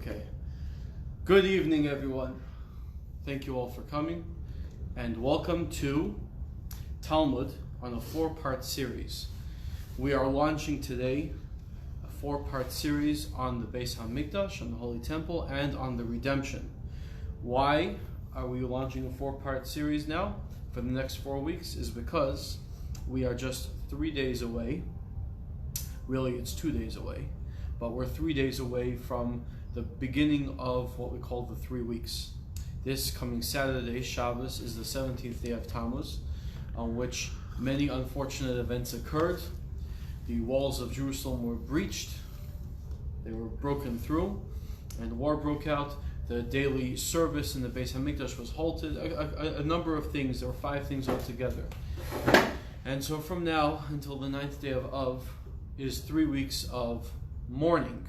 Okay. Good evening, everyone. Thank you all for coming, and welcome to Talmud on a 4-part series. We are launching today a 4-part series on the Beis Hamikdash, on the Holy Temple, and on the redemption. Why are we launching a 4-part series now for the next 4 weeks? Is because we are just 3 days away. Really, it's 2 days away, but we're 3 days away from the beginning of what we call the 3 weeks. This coming Saturday, Shabbos, is the 17th day of Tammuz, on which many unfortunate events occurred. The walls of Jerusalem were breached, they were broken through, and war broke out. The daily service in the Beis Hamikdash was halted. A number of things. There were 5 things altogether. And so from now until the 9th day of Av is 3 weeks of mourning,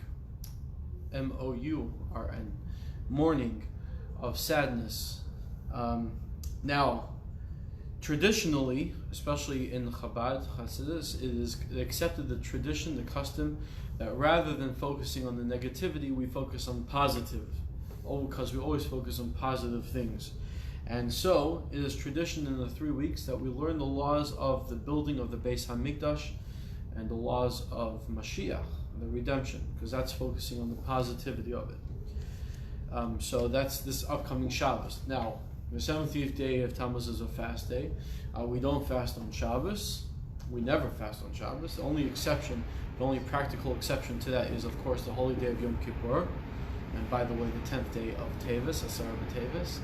M-O-U-R-N, mourning, of sadness. Now, traditionally, especially in Chabad, Hasidus, it is accepted, the tradition, the custom, that rather than focusing on the negativity, we focus on positive. Because we always focus on positive things. And so, it is tradition in the 3 weeks that we learn the laws of the building of the Beis Hamikdash and the laws of Mashiach, the redemption, because that's focusing on the positivity of it. So that's this upcoming Shabbos. Now, the 17th day of Tammuz is a fast day. We don't fast on Shabbos. We never fast on Shabbos. The only exception, the only practical exception to that is, of course, the holy day of Yom Kippur. And by the way, the 10th day of Tevis, Asar B'Tevis.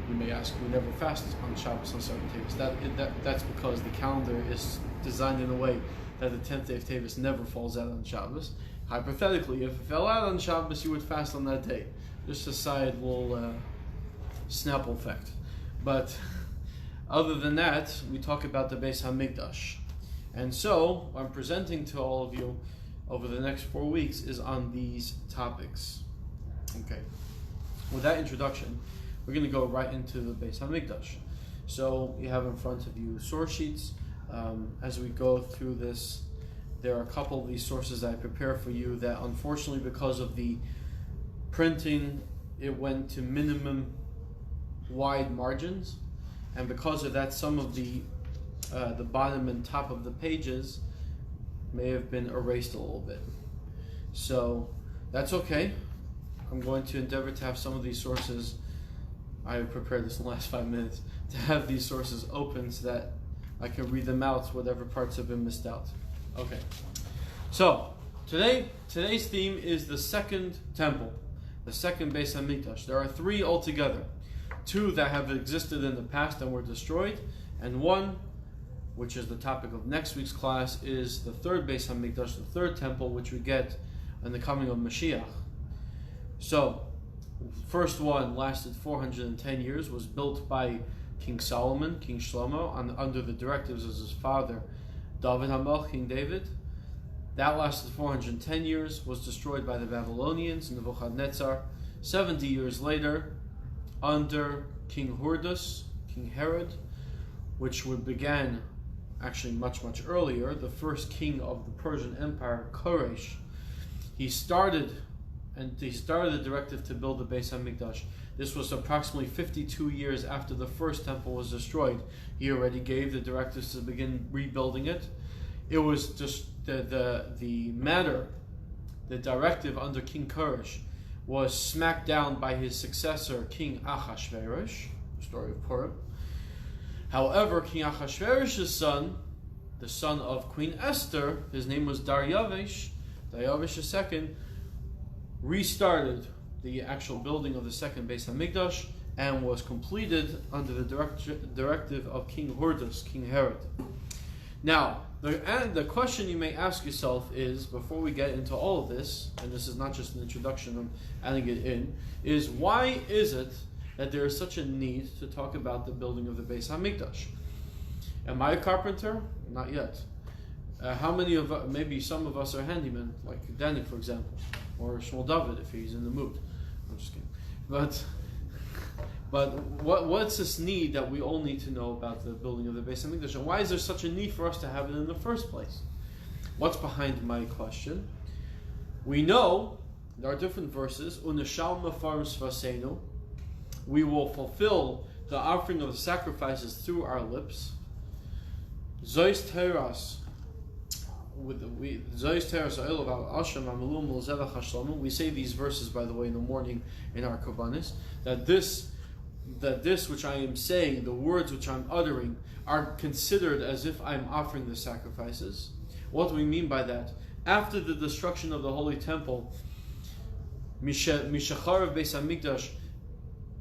You may ask, we never fast on Shabbos on Asar B'Tevis. That's because the calendar is designed in a way that the 10th day of Tevis never falls out on Shabbos. Hypothetically, if it fell out on Shabbos, you would fast on that day. Just a side little Snapple effect. But other than that, we talk about the Beis Hamikdash. And so, what I'm presenting to all of you over the next 4 weeks is on these topics. Okay. With that introduction, we're going to go right into the Beis Hamikdash. So, you have in front of you source sheets. As we go through this, there are a couple of these sources I prepare for you that, unfortunately, because of the printing, it went to minimum wide margins, and because of that, some of the bottom and top of the pages may have been erased a little bit. So that's okay. I'm going to endeavor to have some of these sources, I prepared this in the last 5 minutes, to have these sources open so that I can read them out, whatever parts have been missed out. Okay. So today's theme is the second temple, the second Beis Hamikdash. There are 3 altogether. 2 that have existed in the past and were destroyed, and 1, which is the topic of next week's class, is the 3rd Beis Hamikdash, the 3rd temple, which we get in the coming of Mashiach. So, first one lasted 410 years, was built by King Solomon, King Shlomo, under the directives of his father, David HaMelech, King David. That lasted 410 years, was destroyed by the Babylonians, Nebuchadnezzar. 70 years later, under King Hordus, King Herod, which began actually much earlier, the first king of the Persian Empire, Koresh. He started the directive to build the Beis Hamikdash. This was approximately 52 years after the first temple was destroyed. He already gave the directives to begin rebuilding it. It was just the directive under King Koresh was smacked down by his successor, King Achashverosh, the story of Purim. However, King Achashverosh's son, the son of Queen Esther, his name was Dariavesh II, restarted the actual building of the second Beis Hamikdash and was completed under the directive of King Hordus, King Herod. Now, the question you may ask yourself is, before we get into all of this, and this is not just an introduction, I'm adding it in, is why is it that there is such a need to talk about the building of the Beis Hamikdash? Am I a carpenter? Not yet. How many of maybe some of us are handymen, like Danny, for example, or Shmuel David if he's in the mood. I'm just kidding. But what's this need that we all need to know about the building of the Beis Hamikdash, and why is there such a need for us to have it in the first place? What's behind my question? We know there are different verses. Unashal mafarim svasenu. We will fulfill the offering of the sacrifices through our lips. Zois teras. We say these verses, by the way, in the morning in our kabbanis, that this which I am saying, the words which I'm uttering, are considered as if I'm offering the sacrifices. What do we mean by that? After the destruction of the Holy Temple, Mishacharav Beis Hamikdash,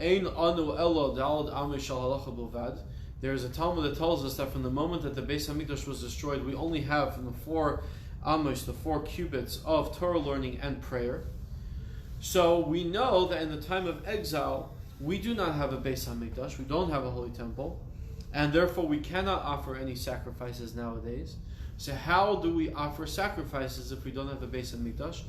Ein anu elo dalad amei shel halacha bilvad. There is a Talmud that tells us that from the moment that the Beis Hamikdash was destroyed, we only have from the 4 amos, the 4 cubits of Torah learning and prayer. So we know that in the time of exile, we do not have a Beis Hamikdash, we don't have a holy temple, and therefore we cannot offer any sacrifices nowadays. So how do we offer sacrifices if we don't have a Beis Hamikdash?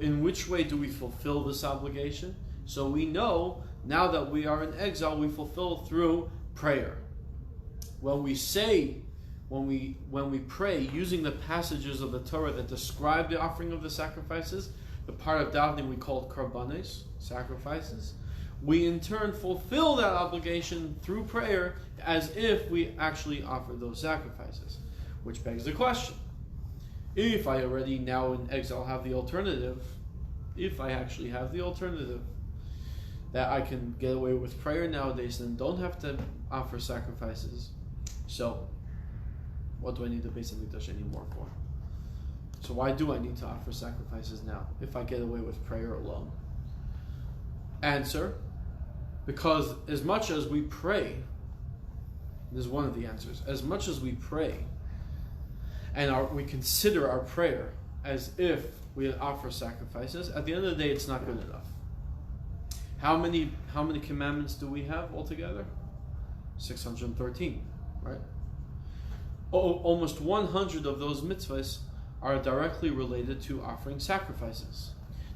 In which way do we fulfill this obligation? So we know now that we are in exile, we fulfill through prayer. When we pray using the passages of the Torah that describe the offering of the sacrifices, the part of davening we call karbanes, sacrifices, we in turn fulfill that obligation through prayer as if we actually offer those sacrifices. Which begs the question, if I already now in exile have the alternative, if I actually have the alternative, that I can get away with prayer nowadays and don't have to offer sacrifices, so what do I need the Beis Hamikdash anymore for? So why do I need to offer sacrifices now if I get away with prayer alone? Answer, because as much as we pray, this is one of the answers, as much as we pray and we consider our prayer as if we offer sacrifices, at the end of the day it's not good enough. How many commandments do we have altogether? 613, right? Almost 100 of those mitzvahs are directly related to offering sacrifices.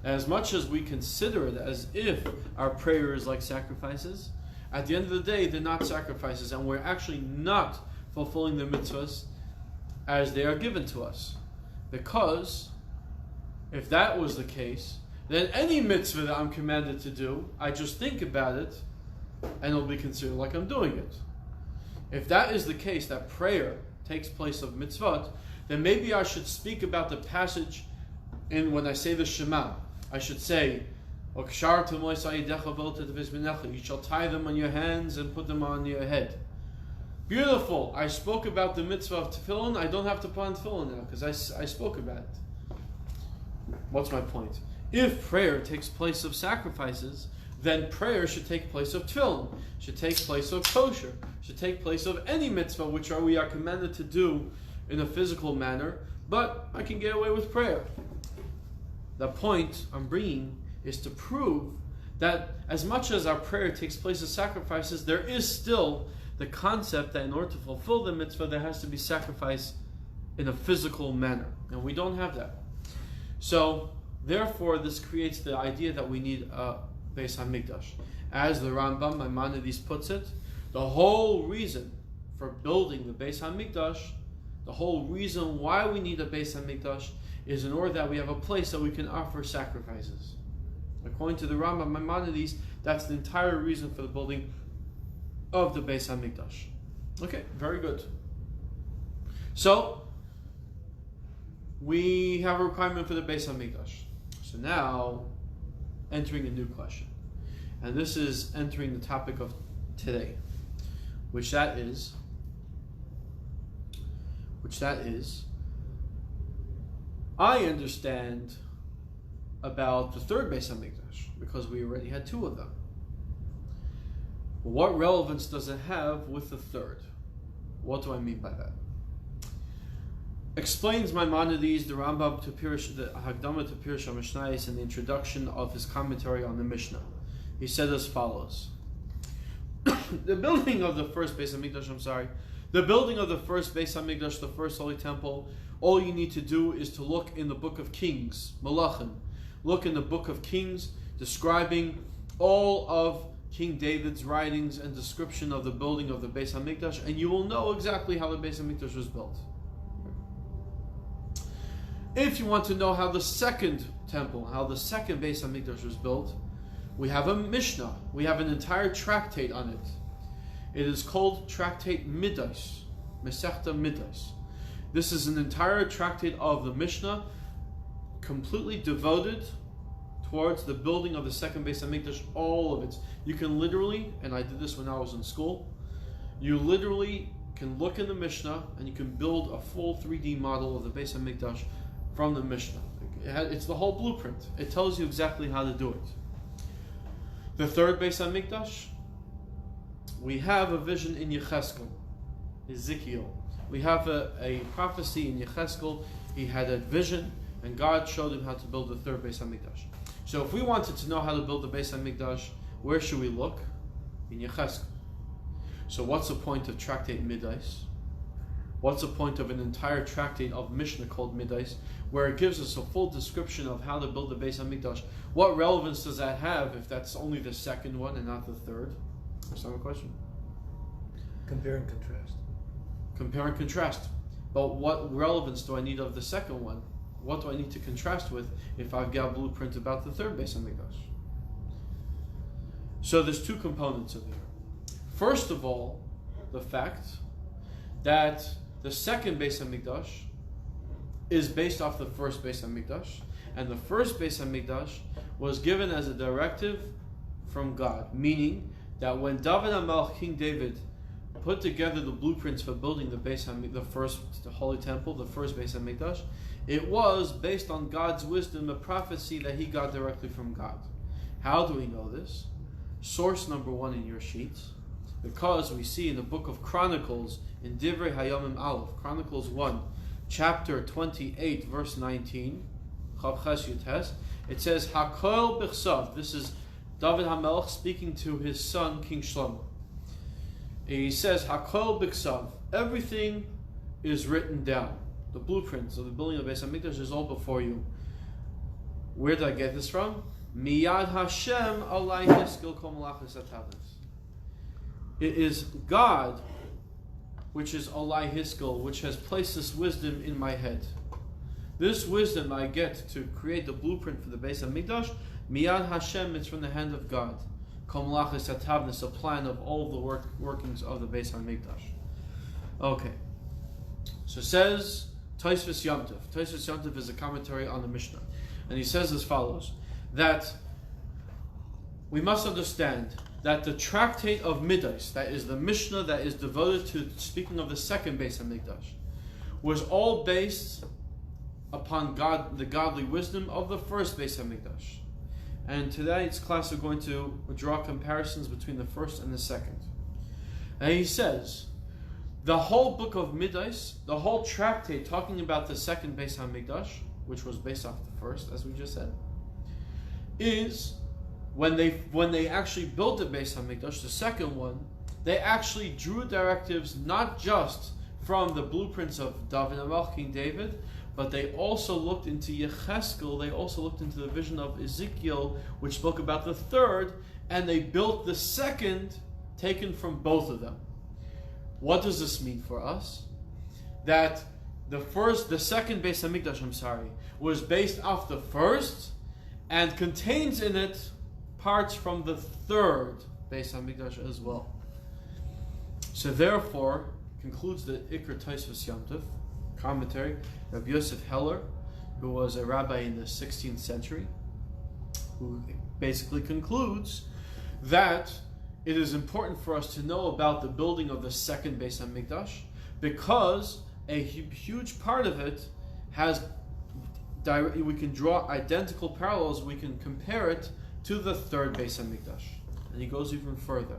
And as much as we consider it as if our prayer is like sacrifices, at the end of the day, they're not sacrifices, and we're actually not fulfilling the mitzvahs as they are given to us. Because if that was the case, then any mitzvah that I'm commanded to do, I just think about it, and it'll be considered like I'm doing it. If that is the case, that prayer takes place of mitzvot, then maybe I should speak about the passage when I say the Shema. I should say, you shall tie them on your hands and put them on your head. Beautiful. I spoke about the mitzvah of tefillin. I don't have to put on tefillin now because I spoke about it. What's my point? If prayer takes place of sacrifices, then prayer should take place of tefillin, should take place of kosher, should take place of any mitzvah which we are commanded to do in a physical manner, but I can get away with prayer. The point I'm bringing is to prove that as much as our prayer takes place of sacrifices, there is still the concept that in order to fulfill the mitzvah, there has to be sacrifice in a physical manner, and we don't have that. So therefore, this creates the idea that we need a Beis Hamikdash. As the Rambam Maimonides puts it, the whole reason for building the Beis Hamikdash, the whole reason why we need a Beis Hamikdash, is in order that we have a place that we can offer sacrifices. According to the Rambam Maimonides, that's the entire reason for the building of the Beis Hamikdash. Okay, very good. So we have a requirement for the Beis Hamikdash. So now, entering a new question. And this is entering the topic of today, which that is, I understand about the third Beis Hamikdash, because we already had 2 of them. What relevance does it have with the third? What do I mean by that? Explains Maimonides, the Rambam to Pirish, the Hagdama to Pirish HaMishnayos, in the introduction of his commentary on the Mishnah. He said as follows: the building of the first Beis Hamikdash, the building of the first Beis Hamikdash, the first Holy Temple, all you need to do is to look in the book of Kings, Malachim. Look in the book of Kings, describing all of King David's writings and description of the building of the Beis Hamikdash, and you will know exactly how the Beis Hamikdash was built. If you want to know how the second temple, how the second Beis Hamikdash was built, we have a Mishnah. We have an entire tractate on it. It is called Tractate Midas, Masechta Midas. This is an entire tractate of the Mishnah, completely devoted towards the building of the second Beis Hamikdash, all of it. You can literally, and I did this when I was in school, you literally can look in the Mishnah and you can build a full 3D model of the Beis Hamikdash from the Mishnah. It's the whole blueprint. It tells you exactly how to do it. The third Beis Hamikdash, we have a vision in Yecheskel, Ezekiel. We have a prophecy in Yecheskel. He had a vision, and God showed him how to build the third Beis Hamikdash. So if we wanted to know how to build the Beis Hamikdash, where should we look? In Yecheskel. So what's the point of Tractate Midas? What's the point of an entire tractate of Mishnah called Midas, where it gives us a full description of how to build the Beis Hamikdash? What relevance does that have if that's only the second one and not the third? Understand the question? Compare and contrast. Compare and contrast. But what relevance do I need of the second one? What do I need to contrast with if I've got a blueprint about the third Beis Hamikdash? So there's two components of here. First of all, the fact that the second Beis Hamikdash is based off the first Beis Hamikdash, and the first Beis Hamikdash was given as a directive from God, meaning that when David HaMelech, King David, put together the blueprints for building the Beis Hamikdash, the Holy Temple, the first Beis Hamikdash, it was based on God's wisdom, a prophecy that he got directly from God. How do we know this? Source number one in your sheets, because we see in the book of Chronicles, in Divrei Hayamim Aleph, Chronicles 1, chapter 28, verse 19, Chav Ches Yud Tes, it says, Hakol B'chsav. This is David HaMelech speaking to his son, King Shlomo. And he says, Hakol B'chsav. Everything is written down. The blueprints of the building of Beis Hamikdash is all before you. Where did I get this from? Miyad Hashem alai hiskil kol malachos hatavnis. It is God, which is alai hiskil, which has placed this wisdom in my head. This wisdom I get to create the blueprint for the Beis Hamikdash. Miyad Hashem, it's from the hand of God. Kol malachos hatavnis, a plan of all the workings of the Beis Hamikdash. Okay. So says Tosfos Yom Tov. Tosfos Yom Tov is a commentary on the Mishnah. And he says as follows, that we must understand that the tractate of Midas, that is the Mishnah that is devoted to speaking of the second Beis Hamikdash, was all based upon God, the godly wisdom of the first Beis Hamikdash. And tonight's class we're going to draw comparisons between the first and the second. And he says, the whole book of Midas, the whole tractate talking about the second Beis Hamikdash, which was based off the first, as we just said, is when they actually built the Beis Hamikdash, the second one, they actually drew directives not just from the blueprints of David HaMelech, King David, but they also looked into Yecheskel, they also looked into the vision of Ezekiel, which spoke about the third, and they built the second, taken from both of them. What does this mean for us? That the second Beis Hamikdash, was based off the first, and contains in it parts from the third Beis Hamikdash as well. So therefore, concludes the Iker Tosfos Yom Tov commentary, Rabbi Yosef Heller, who was a rabbi in the 16th century, who basically concludes that it is important for us to know about the building of the second Beis Hamikdash, because a huge part of it has we can draw identical parallels, we can compare it to the third Beis Hamikdash. And he goes even further.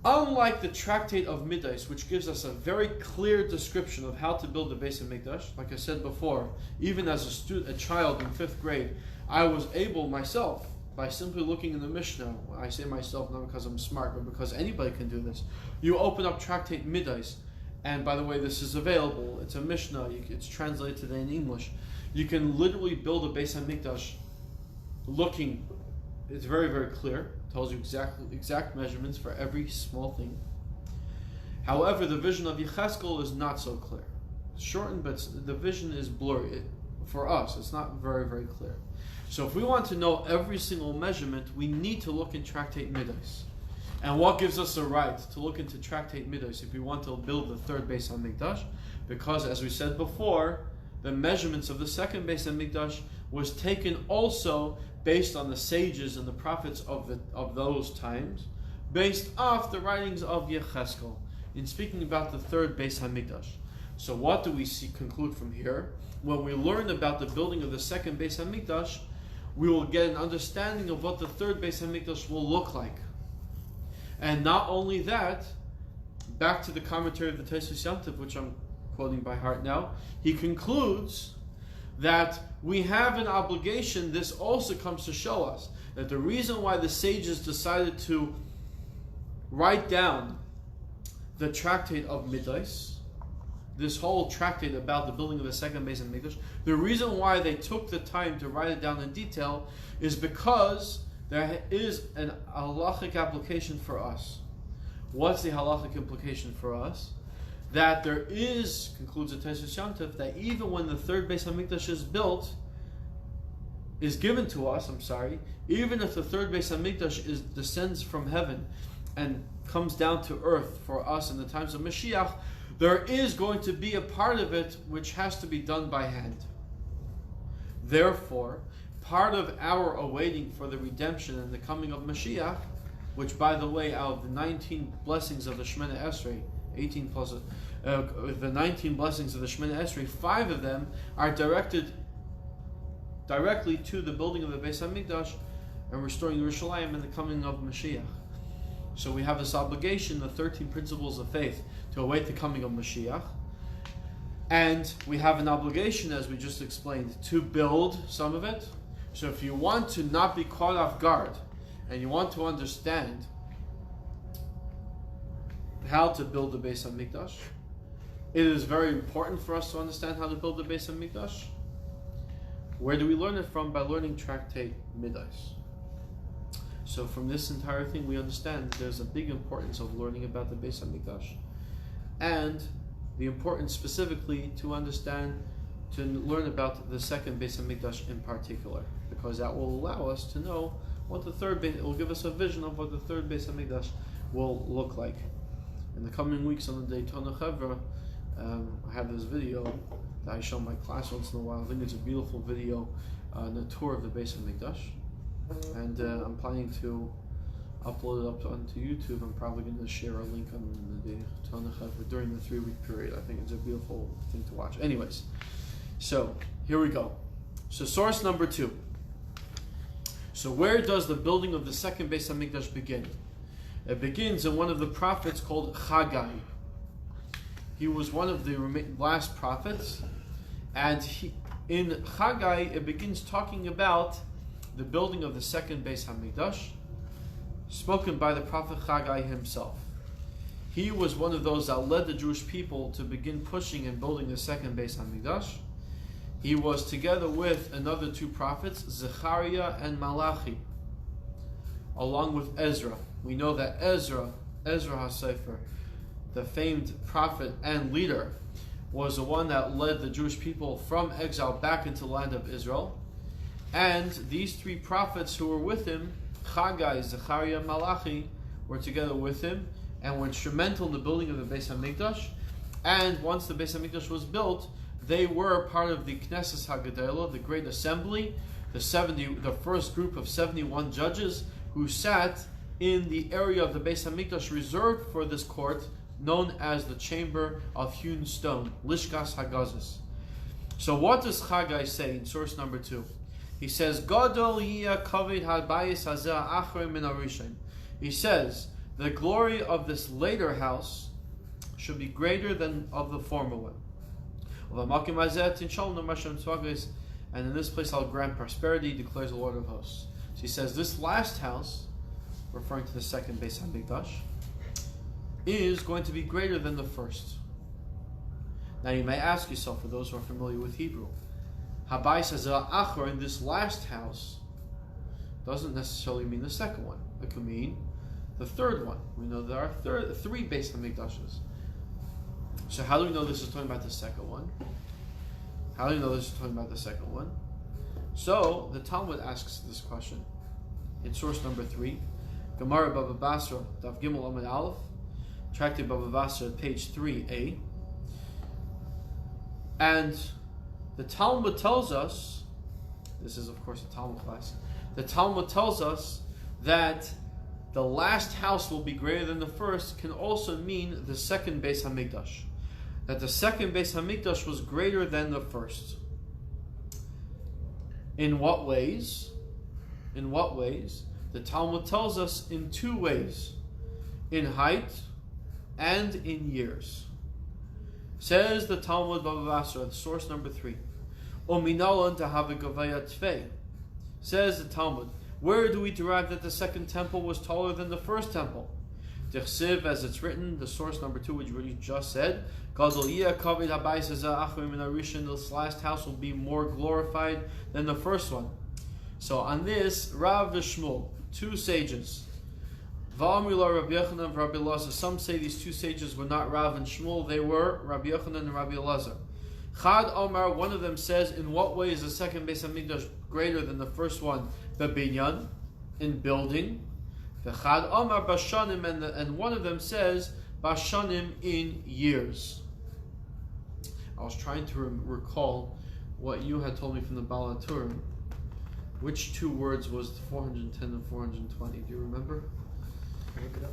Unlike the tractate of Midas, which gives us a very clear description of how to build the Beis Hamikdash, like I said before, even as a child in 5th grade, I was able myself, by simply looking in the Mishnah, I say myself not because I'm smart, but because anybody can do this. You open up tractate Midas, and by the way, this is available. It's a Mishnah. It's translated today in English. You can literally build a Beis Hamikdash looking. It's very, very clear. It tells you exact measurements for every small thing. However, the vision of Yecheskel is not so clear. It's shortened, but the vision is blurry. for us. It's not very, very clear. So if we want to know every single measurement, we need to look in Tractate Midos. And what gives us the right to look into Tractate Midos if we want to build the third Beis Hamikdash? Because, as we said before, the measurements of the second Beis Hamikdash was taken also based on the sages and the prophets of those times, based off the writings of Yecheskel, in speaking about the third Beis Hamikdash. So what do we conclude from here? When we learn about the building of the second Beis Hamikdash, we will get an understanding of what the third Beis Hamikdash will look like. And not only that, back to the commentary of the Tosfos Yom Tov, which I'm quoting by heart now, he concludes that we have an obligation. This also comes to show us that the reason why the sages decided to write down the tractate of Midos, this whole tractate about the building of the second Beis Hamikdash, the reason why they took the time to write it down in detail is because there is an halachic application for us. What's the halachic implication for us? That there is, concludes the Tosfos Yom Tov, that even when the third Beis Hamikdash is given to us, even if the third Beis Hamikdash descends from heaven and comes down to earth for us in the times of Mashiach, there is going to be a part of it which has to be done by hand. Therefore, part of our awaiting for the redemption and the coming of Mashiach, which, by the way, out of the 19 blessings of the Shemona Esrei, 18 plus the 19 blessings of the Shemona Esrei, 5 of them are directed directly to the building of the Beis Hamikdash and restoring Yerushalayim and the coming of Mashiach. So we have this obligation, the 13 principles of faith, to await the coming of Mashiach. And we have an obligation, as we just explained, to build some of it. So if you want to not be caught off guard, and you want to understand how to build the Beis Hamikdash, it is very important for us to understand how to build the Beis Hamikdash. Where do we learn it from? By learning Tractate Midos. So from this entire thing, we understand there's a big importance of learning about the Beis Hamikdash, and the importance specifically to understand, to learn about the second Beis Hamikdash in particular, because that will allow us to know what the third Beis, it will give us a vision of what the third Beis Hamikdash will look like. In the coming weeks on the Daytona Chevra, I have this video that I show my class once in a while. I think it's a beautiful video, the tour of the Beis Hamikdash. And I'm planning to upload it up onto YouTube. I'm probably going to share a link on the Daytona Chevra during the 3-week period. I think it's a beautiful thing to watch. Anyways, so here we go. So source number 2. So where does the building of the second Beis Hamikdash begin? It begins in one of the prophets called Chagai. He was one of the last prophets, and in Chagai it begins talking about the building of the second Beis Hamikdash, spoken by the prophet Chagai himself. He was one of those that led the Jewish people to begin pushing and building the second Beis Hamikdash. He was together with another 2 prophets, Zechariah and Malachi, along with Ezra. We know that Ezra HaSefer, the famed prophet and leader, was the one that led the Jewish people from exile back into the land of Israel. And these 3 prophets who were with him, Chagai, Zechariah, and Malachi, were together with him and were instrumental in the building of the Beis Hamikdash. And once the Beis Hamikdash was built, they were part of the Knesset HaGedolah, the Great Assembly, the first group of 71 judges who sat in the area of the Beis Hamikdash reserved for this court, known as the Chamber of Hewn Stone, Lishkas Hagazis. So what does Chagai say in source number 2? He says, Gadol hiya kavod habayis hazeh achrei min harishon. He says, the glory of this later house should be greater than of the former one. And in this place I'll grant prosperity, declares the Lord of hosts. So he says, this last house, referring to the second Beis Hamikdash, is going to be greater than the first. Now you may ask yourself, for those who are familiar with Hebrew, Habayis hazeh achor, in this last house, doesn't necessarily mean the second one. It could mean the third one. We know there are 3 Beis Hamikdashes. So how do we know this is talking about the second one? How do you know this is talking about the second one? So the Talmud asks this question in source number 3, Gemara Baba Basra, Daf Gimel Amud Aleph, Tractate Baba Basra, page 3a, and the Talmud tells us, this is of course a Talmud class, the Talmud tells us that the last house will be greater than the first can also mean the second Beis Hamikdash. That the second Beis Hamikdash was greater than the first. In what ways? In what ways? The Talmud tells us in 2 ways. In height and in years. Says the Talmud Baba Basra, source number 3. Says the Talmud, where do we derive that the second temple was taller than the first temple? Tichsiv, as it's written, the source number 2, which we just said, this last house will be more glorified than the first one. So on this, Rav Vishmul, 2 sages, some say these 2 sages were not Rav and Shmuel, they were Rabbi Yochanan and Rabbi Elazar. Chad Omar, one of them says, in what way is the second Beis Hamikdash greater than the first one? Bebinyan, in building. The Chad Omar Bashanim, and one of them says Bashanim, in years. I was trying to recall what you had told me from the Baal HaTurim. Which 2 words was 410 and 420? Do you remember? Look it up.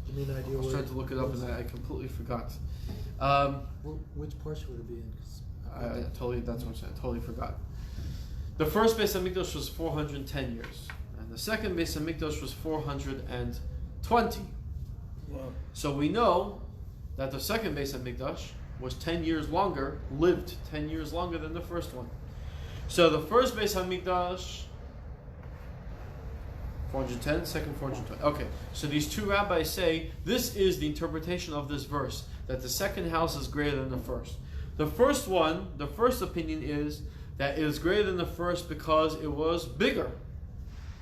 Give me an idea. I was trying to look it up and I completely forgot. Which portion would it be in? That's what I'm saying. I totally forgot. The first Beis Hamikdash was 410 years, and the second Beis Hamikdash was 420. Wow. So we know that the second Beis Hamikdash was 10 years longer, lived 10 years longer than the first one. So the first Beis Hamikdash, 410, second 420. Okay, so these 2 rabbis say this is the interpretation of this verse, that the second house is greater than the first. The first opinion is that it is greater than the first because it was bigger,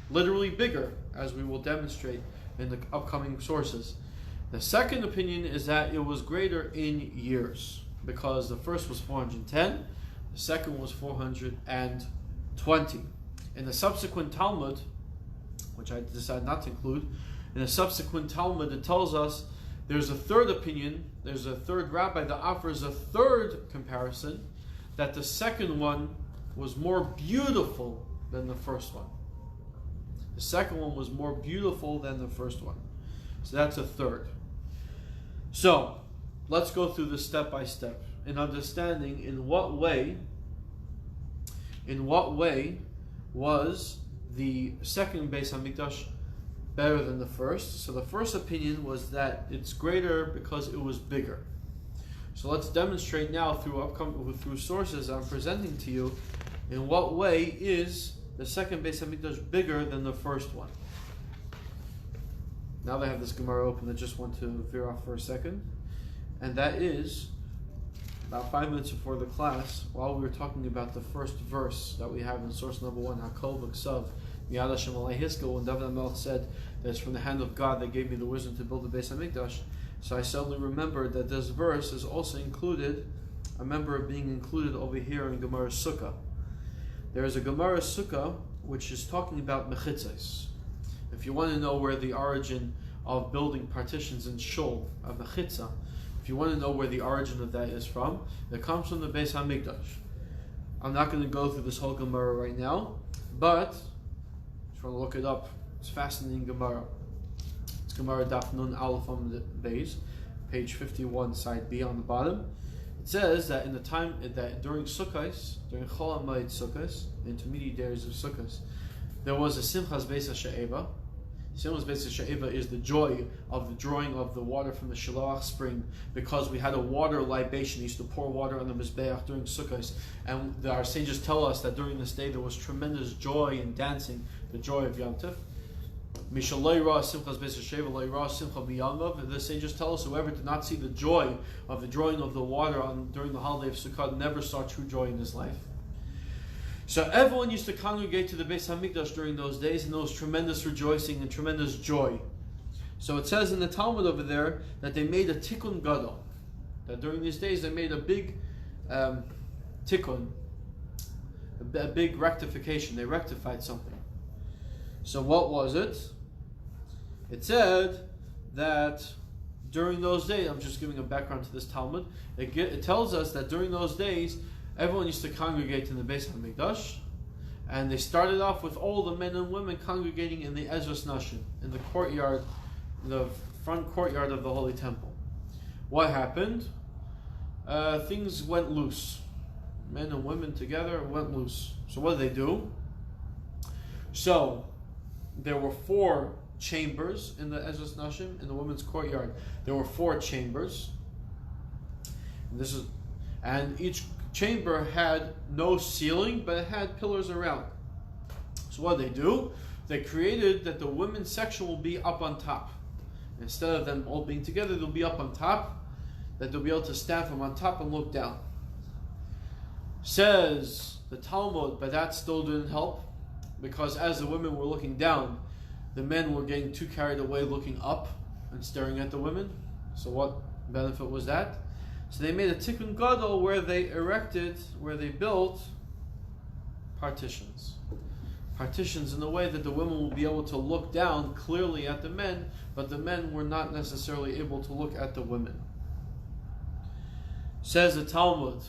literally bigger, as we will demonstrate in the upcoming sources. The second opinion is that it was greater in years, because the first was 410, the second was 420. In the subsequent Talmud, which I decided not to include, in the subsequent Talmud it tells us there's a third opinion, there's a third rabbi that offers a third comparison, that the second one was more beautiful than the first one. The second one was more beautiful than the first one. So that's a third. So, let's go through this step by step in understanding in what way was the second Beis Hamikdash better than the first. So the first opinion was that it's greater because it was bigger. So let's demonstrate now through sources I'm presenting to you in what way is the second Beis Hamikdash bigger than the first one. Now that I have this Gemara open, I just want to veer off for a second. And that is, about 5 minutes before the class, while we were talking about the first verse that we have in source number 1, Hakol V'Ksav, Miyad Hashem Alei Hiskil, when David HaMelech said that it's from the hand of God that gave me the wisdom to build the Beis Hamikdash. So I suddenly remembered that this verse is also included, I remember it being included over here in Gemara Sukkah. There is a Gemara Sukkah which is talking about mechitzos. If you want to know where the origin of building partitions in shul, a mechitza, if you want to know where the origin of that is from, it comes from the Beis Hamikdash. I'm not going to go through this whole Gemara right now, but if you want to look it up, it's fascinating Gemara. It's Gemara Daf Nun Aleph on the Beis, page 51, side B on the bottom. It says that in the time that during Sukkos, during Chol HaMoed Sukkos, the intermediate days of Sukkos, there was a Simchas Beis HaShe'eva. Simchas Beis HaShe'eva is the joy of the drawing of the water from the Shiloach spring, because we had a water libation. They used to pour water on the Mizbeach during Sukkos, and our sages tell us that during this day there was tremendous joy and dancing, the joy of Yom Tov. The sages tell us whoever did not see the joy of the drawing of the water during the holiday of Sukkot never saw true joy in his life. So everyone used to congregate to the Beis Hamikdash during those days, and there was tremendous rejoicing and tremendous joy. So it says in the Talmud over there that they made a tikkun gadol, that during these days they made a big tikkun, a big rectification. They rectified something. So what was it? It said that during those days, I'm just giving a background to this Talmud, it tells us that during those days, everyone used to congregate in the Beis Hamikdash, and they started off with all the men and women congregating in the Ezras Nashim, in the courtyard, the front courtyard of the Holy Temple. What happened? Things went loose. Men and women together went loose. So what did they do? So there were 4 chambers in the Ezras Nashim, in the women's courtyard. There were 4 chambers. And each chamber had no ceiling, but it had pillars around. So what did they do? They created that the women's section will be up on top. Instead of them all being together, they'll be up on top, that they'll be able to stand from on top and look down. Says the Talmud, but that still didn't help, because as the women were looking down, the men were getting too carried away looking up and staring at the women. So what benefit was that? So they made a tikkun gadol where they built partitions. Partitions in a way that the women will be able to look down clearly at the men, but the men were not necessarily able to look at the women. Says the Talmud,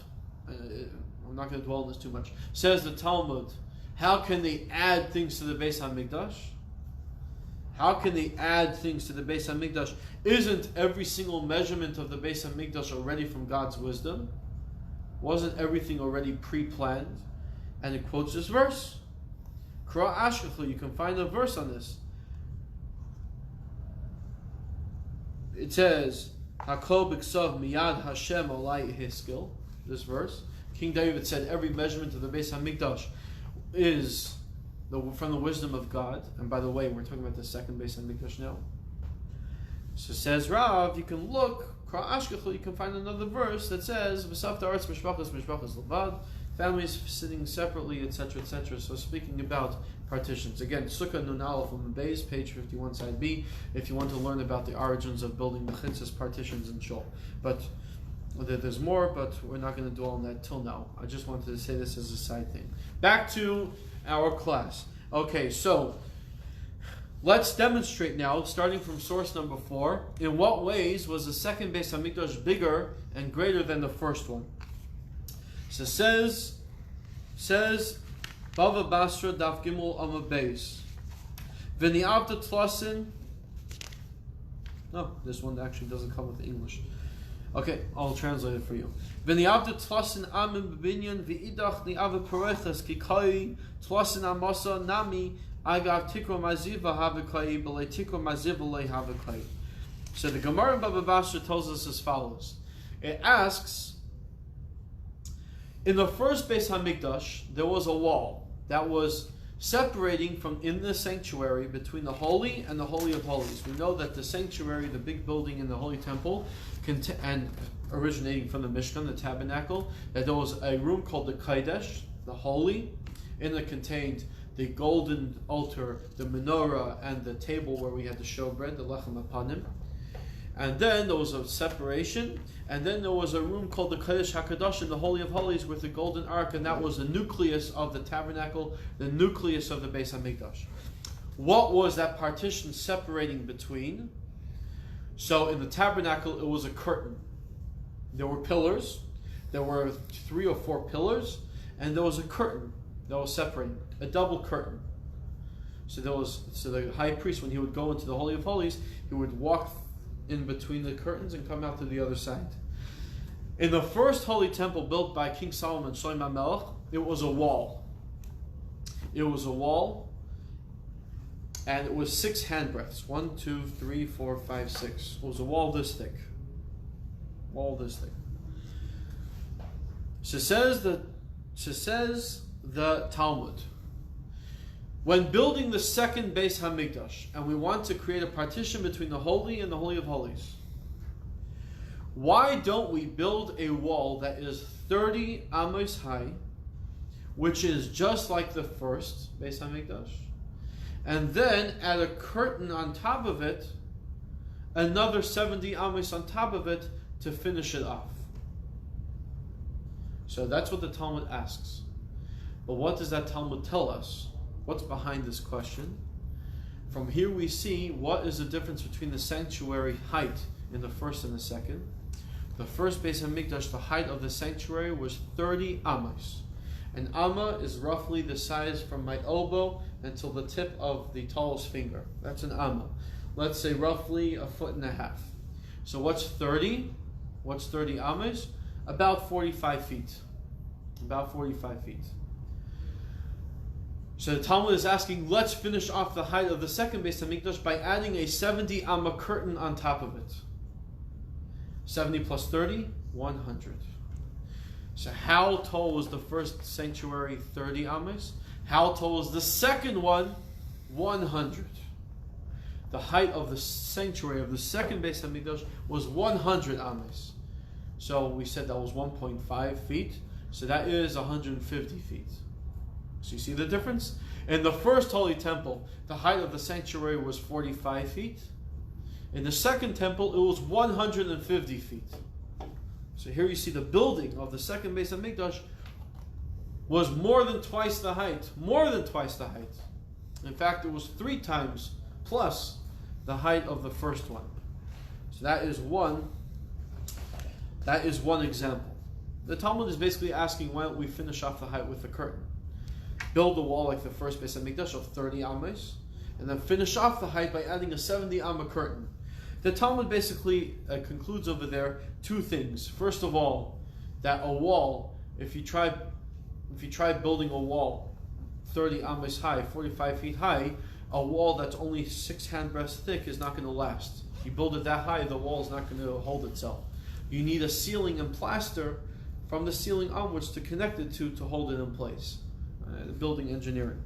I'm not going to dwell on this too much. Says the Talmud, how can they add things to the Beis Hamikdash? How can they add things to the Beis Hamikdash? Isn't every single measurement of the Beis Hamikdash already from God's wisdom? Wasn't everything already pre-planned? And it quotes this verse. Kra Ashkechu, you can find a verse on this. It says, Hakol b'ksav miyad Hashem olai hiskil. This verse. King David said every measurement of the Beis Hamikdash is from the wisdom of God. And by the way, we're talking about the second Beis Hamikdash now. So says Rav, you can look, Kra Ashkechu, you can find another verse that says, V'savta arts mishpachas levad, families sitting separately, etc., etc. So speaking about partitions. Again, Sukkah Nun Aleph from the Beis, page 51, side B, if you want to learn about the origins of building the chitzas partitions in Shul. But there's more, but we're not going to dwell on that till now. I just wanted to say this as a side thing. Back to our class. Okay, so let's demonstrate now, starting from source number 4, in what ways was the second Beis Hamikdash bigger and greater than the first one. So says Bava Basra Daf Gimel Amud Beis. V'ni'avta tlasin. No, this one actually doesn't come with English. Okay, I'll translate it for you. V'ni'avta tlasin amim b'binyan v'idach ni'ava pareches kikai tlasin amasa nami agav tikro maziva havikai b'lei tikro maziva lei havikai. So the Gemara in Bava Basra tells us as follows. It asks, in the first Beis Hamikdash, there was a wall that was separating from in the sanctuary between the holy and the Holy of Holies. We know that the sanctuary, the big building in the Holy Temple, and originating from the Mishkan, the tabernacle, that there was a room called the Kodesh, the holy. In it contained the golden altar, the menorah, and the table where we had the showbread, the lechem apanim. And then there was a separation, and then there was a room called the Kodesh HaKadosh in the Holy of Holies with the golden ark, and that was the nucleus of the tabernacle, the nucleus of the Beis Hamikdash. What was that partition separating between? So in the tabernacle, it was a curtain. There were pillars. There were 3 or 4 pillars, and there was a curtain that was separating, a double curtain. So the high priest, when he would go into the Holy of Holies, he would walk in between the curtains and come out to the other side. In the first holy temple built by King Solomon, Shlomo Melech, it was a wall. It was a wall, and it was 6 handbreadths. 1, 2, 3, 4, 5, 6. It was a wall this thick. Wall this thick. So says the Talmud, when building the second Beis Hamikdash, and we want to create a partition between the Holy and the Holy of Holies, why don't we build a wall that is 30 amos high, which is just like the first Beis Hamikdash, and then add a curtain on top of it, another 70 amos on top of it to finish it off? So that's what the Talmud asks. But what does that Talmud tell us? What's behind this question? From here we see what is the difference between the sanctuary height in the first and the second. The first Beis Hamikdash, the height of the sanctuary was 30 amos. An amma is roughly the size from my elbow until the tip of the tallest finger. That's an amma. Let's say roughly 1.5 feet. So what's 30? What's 30 amos? About 45 feet. About 45 feet. So the Talmud is asking, let's finish off the height of the second Beis Hamikdash by adding a 70 amma curtain on top of it. 70 plus 30, 100. So how tall was the first sanctuary? 30 amos. How tall was the second one? 100. The height of the sanctuary of the second Beis Hamikdash was 100 amos. So we said that was 1.5 feet. So that is 150 feet. So you see the difference? In the first holy temple, the height of the sanctuary was 45 feet. In the second temple, it was 150 feet. So here you see the building of the second Beis Hamikdash was more than twice the height. More than twice the height. In fact, it was 3 times plus the height of the first one. So that is one example. The Talmud is basically asking, why don't we finish off the height with the curtain? Build a wall like the first Beis Hamikdash of 30 amos, and then finish off the height by adding a 70 amma curtain. The Talmud basically concludes over there 2 things. First of all, that a wall, if you try building a wall 30 amos high, 45 feet high, a wall that's only 6 handbreadths thick is not going to last. You build it that high, the wall is not going to hold itself. You need a ceiling and plaster from the ceiling onwards to connect it to hold it in place. Building engineering.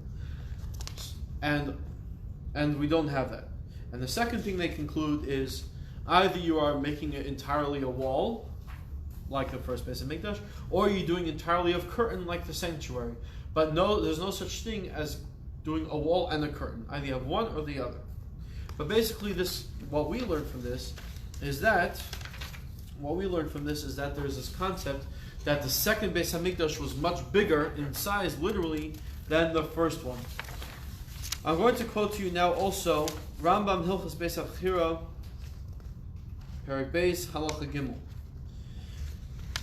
And we don't have that. And the second thing they conclude is either you are making it entirely a wall, like the first Beis Hamikdash, or you're doing entirely of curtain like the sanctuary. But no, there's no such thing as doing a wall and a curtain. Either you have one or the other. But basically what we learned from this is that there's this concept that the second Beis Hamikdash was much bigger in size, literally, than the first one. I'm going to quote to you now also Rambam Hilchos Beis Abchira, Perek Beis, Halacha Gimel.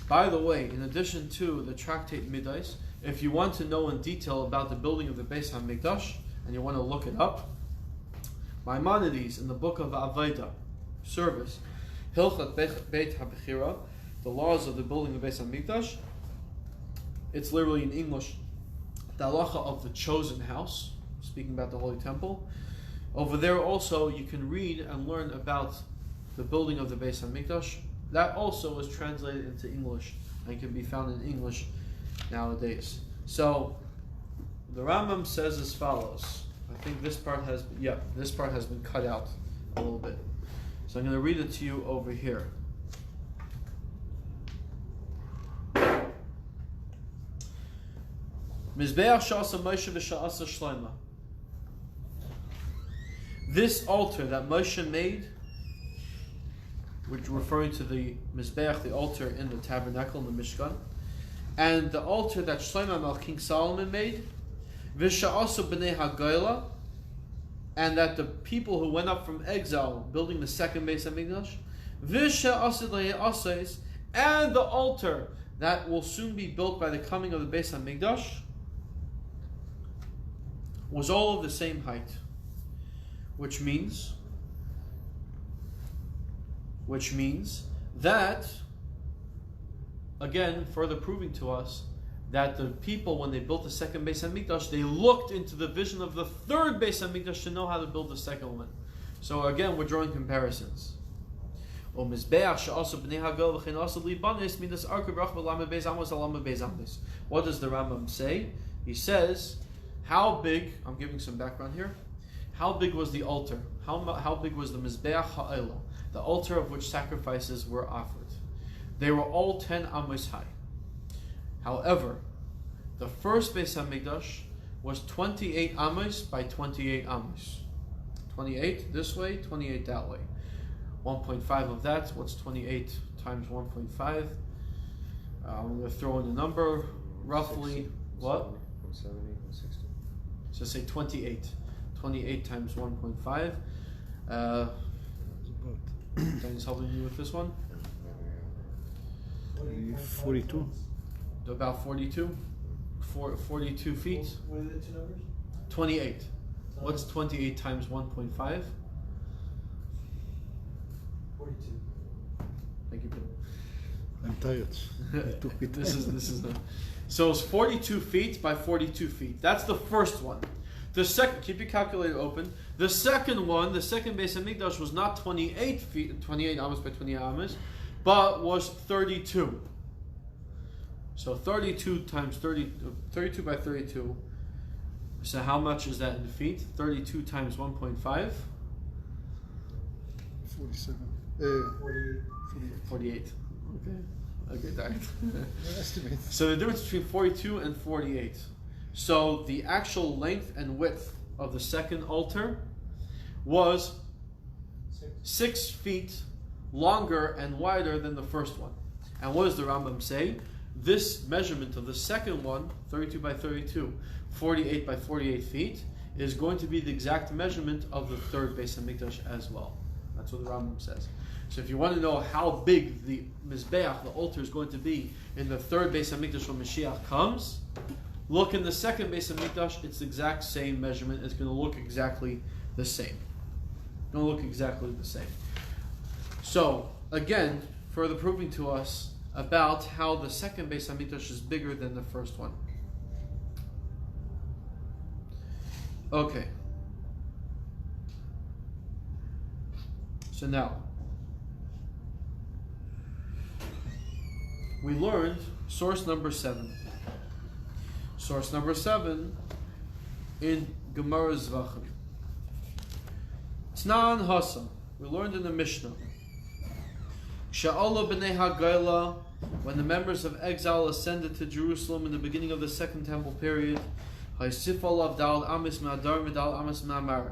By the way, in addition to the tractate Midas, if you want to know in detail about the building of the Beis Hamikdash, and you want to look it up, Maimonides in the book of Avodah, service, Hilchot Beit HaBechira, the laws of the building of Beis Hamikdash, it's literally in English, the halacha of the chosen house, speaking about the Holy Temple. Over there also you can read and learn about the building of the Beis Hamikdash. That also is translated into English and can be found in English nowadays. So the Rambam says as follows. I think this part has been cut out a little bit. So I'm going to read it to you over here. Mizbeach sha'asa Moshe v'sha'asa Shlomo. This altar that Moshe made, which referring to the Mizbeach, the altar in the tabernacle, in the Mishkan, and the altar that Shlomo, King Solomon, made, v'sha'asa b'nei ha'goyla, and that the people who went up from exile, building the second Beis Hamikdash, v'sha'asa le'asais, and the altar that will soon be built by the coming of the Beis Hamikdash, was all of the same height, which means that, again, further proving to us that the people, when they built the second Beis Hamikdash, they looked into the vision of the third Beis Hamikdash to know how to build the second one. So again, we're drawing comparisons. What does the Rambam say? He says, how big, I'm giving some background here, how big was the altar? How big was the Mizbeach Ha'ela, the altar of which sacrifices were offered? They were all 10 amos high. However, the first Beis Hamikdash was 28 amos by 28 amos. 28 this way, 28 that way. 1.5 of that, what's 28 times 1.5? I'm going to throw in a number, roughly, 160, what? 170, 160. So say 28. 28 times 1.5. Danny's helping me with this one. 42. About 42. 42 feet. What are the two numbers? 28. What's 28 times 1.5? 42. Thank you, Bill. I'm tired. this is the. So it's 42 feet by 42 feet. That's the first one. The second, keep your calculator open. The second one, the second Beis Hamikdash was not 28 feet, 28 amos by 28 amos, but was 32. So 32 times 32 by 32. So how much is that in feet? 32 times 1.5. 47. 48. Okay, that. Estimate. So the difference between 42 and 48. So the actual length and width of the second altar was 6 feet longer and wider than the first one. And what does the Rambam say? This measurement of the second one, 32 by 32, 48 by 48 feet, is going to be the exact measurement of the third Beis Hamikdash as well. That's what the Rambam says. So if you want to know how big the Mizbeach, the altar, is going to be in the third Beis Hamikdash when Mashiach comes, look in the second Beis Hamikdash. It's the exact same measurement. It's going to look exactly the same. Going to look exactly the same. So again, further proving to us about how the second Beis Hamikdash is bigger than the first one. Okay. So now, we learned source number 7. Source number 7 in Gemara Zvachim. Tnan Hasa. We learned in the Mishnah. Sha'ala b'nei ha'gayla, when the members of exile ascended to Jerusalem in the beginning of the Second Temple period, Ha'isif olav dal amis ma'adar midal amis ma'amar.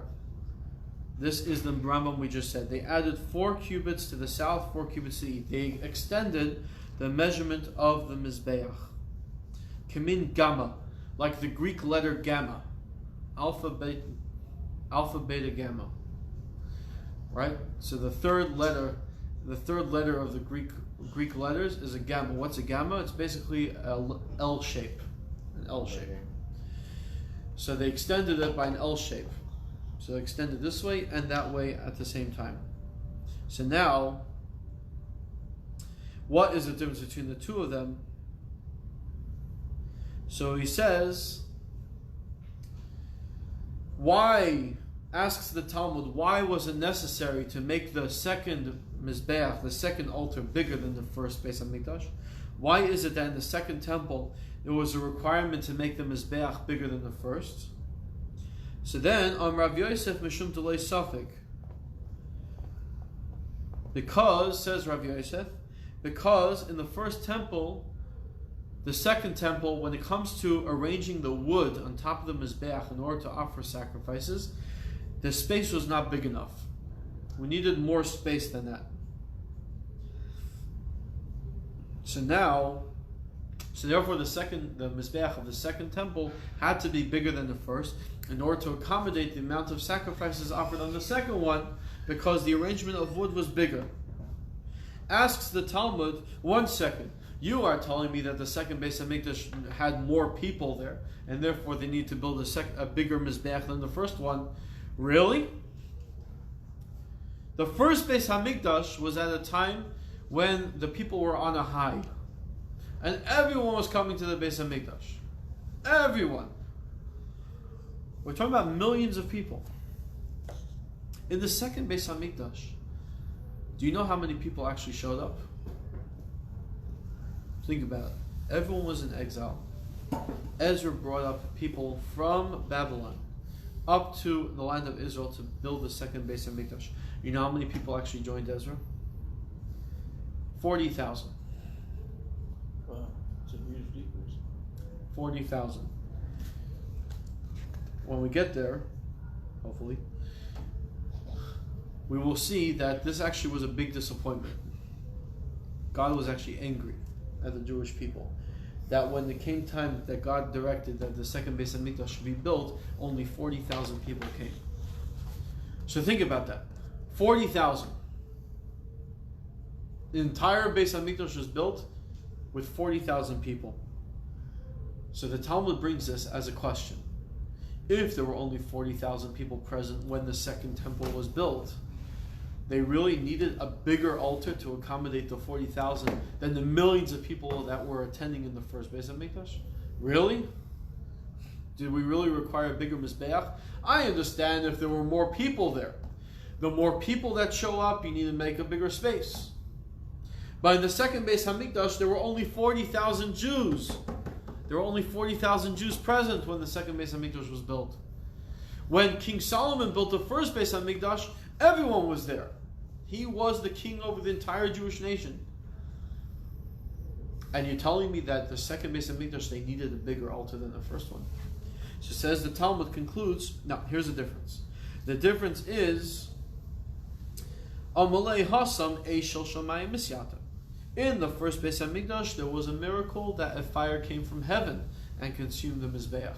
This is the Rambam we just said. They added 4 cubits to the south, 4 cubits to the east. They extended the measurement of the Mizbeach. Kamin gamma, like the Greek letter gamma. Alpha, beta, gamma. Right? So the third letter of the Greek letters is a gamma. What's a gamma? It's basically an L shape. An L shape. So they extended it by an L shape. So they extended this way and that way at the same time. So now, what is the difference between the two of them? So he says, why, asks the Talmud, why was it necessary to make the second Mizbeach, the second altar, bigger than the first Beis Hamikdash? Why is it that in the second temple there was a requirement to make the Mizbeach bigger than the first? So then, on Rav Yosef Mishum Delay Safik, because, says Rav Yosef, because in the first temple, the second temple, when it comes to arranging the wood on top of the Mizbeach in order to offer sacrifices, the space was not big enough. We needed more space than that. So therefore the Mizbeach of the second temple had to be bigger than the first in order to accommodate the amount of sacrifices offered on the second one, because the arrangement of wood was bigger. Asks the Talmud, 1 second, you are telling me that the second Beis Hamikdash had more people there, and therefore they need to build a bigger Mizbeach than the first one. Really? The first Beis Hamikdash was at a time when the people were on a high. And everyone was coming to the Beis Hamikdash. Everyone. We're talking about millions of people. In the second Beis Hamikdash, do you know how many people actually showed up? Think about it. Everyone was in exile. Ezra brought up people from Babylon up to the land of Israel to build the second Beis Hamikdash. You know how many people actually joined Ezra? 40,000. Wow, it's a huge decrease. 40,000. When we get there, hopefully, we will see that this actually was a big disappointment. God was actually angry at the Jewish people. That when it came time that God directed that the second Beis Hamikdash should be built, only 40,000 people came. So think about that. 40,000. The entire Beis Hamikdash was built with 40,000 people. So the Talmud brings this as a question. If there were only 40,000 people present when the second temple was built, they really needed a bigger altar to accommodate the 40,000 than the millions of people that were attending in the first Beis Hamikdash? Really? Did we really require a bigger Mizbeach? I understand if there were more people there. The more people that show up, you need to make a bigger space. But in the second Beis Hamikdash, there were only 40,000 Jews. There were only 40,000 Jews present when the second Beis Hamikdash was built. When King Solomon built the first Beis Hamikdash, everyone was there. He was the king over the entire Jewish nation. And you're telling me that the second Beis Hamikdash, they needed a bigger altar than the first one. So it says, the Talmud concludes, now here's the difference. The difference is, Amalei Hasam Eishel Shamayim Misyata. In the first Beis Hamikdash, there was a miracle that a fire came from heaven and consumed the Mizbeach,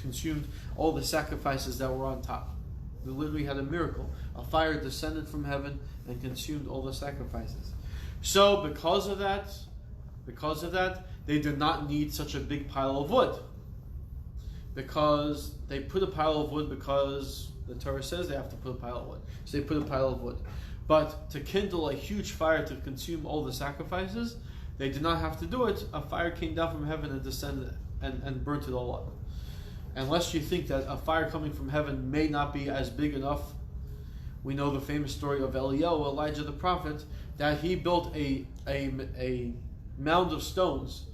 consumed all the sacrifices that were on top. We literally had a miracle. A fire descended from heaven and consumed all the sacrifices. So because of that, they did not need such a big pile of wood. Because they put a pile of wood because the Torah says they have to put a pile of wood. So they put a pile of wood. But to kindle a huge fire to consume all the sacrifices, they did not have to do it. A fire came down from heaven and descended and burnt it all up. Unless you think that a fire coming from heaven may not be as big enough, we know the famous story of Eliyahu, Elijah the prophet, that he built a mound of stones.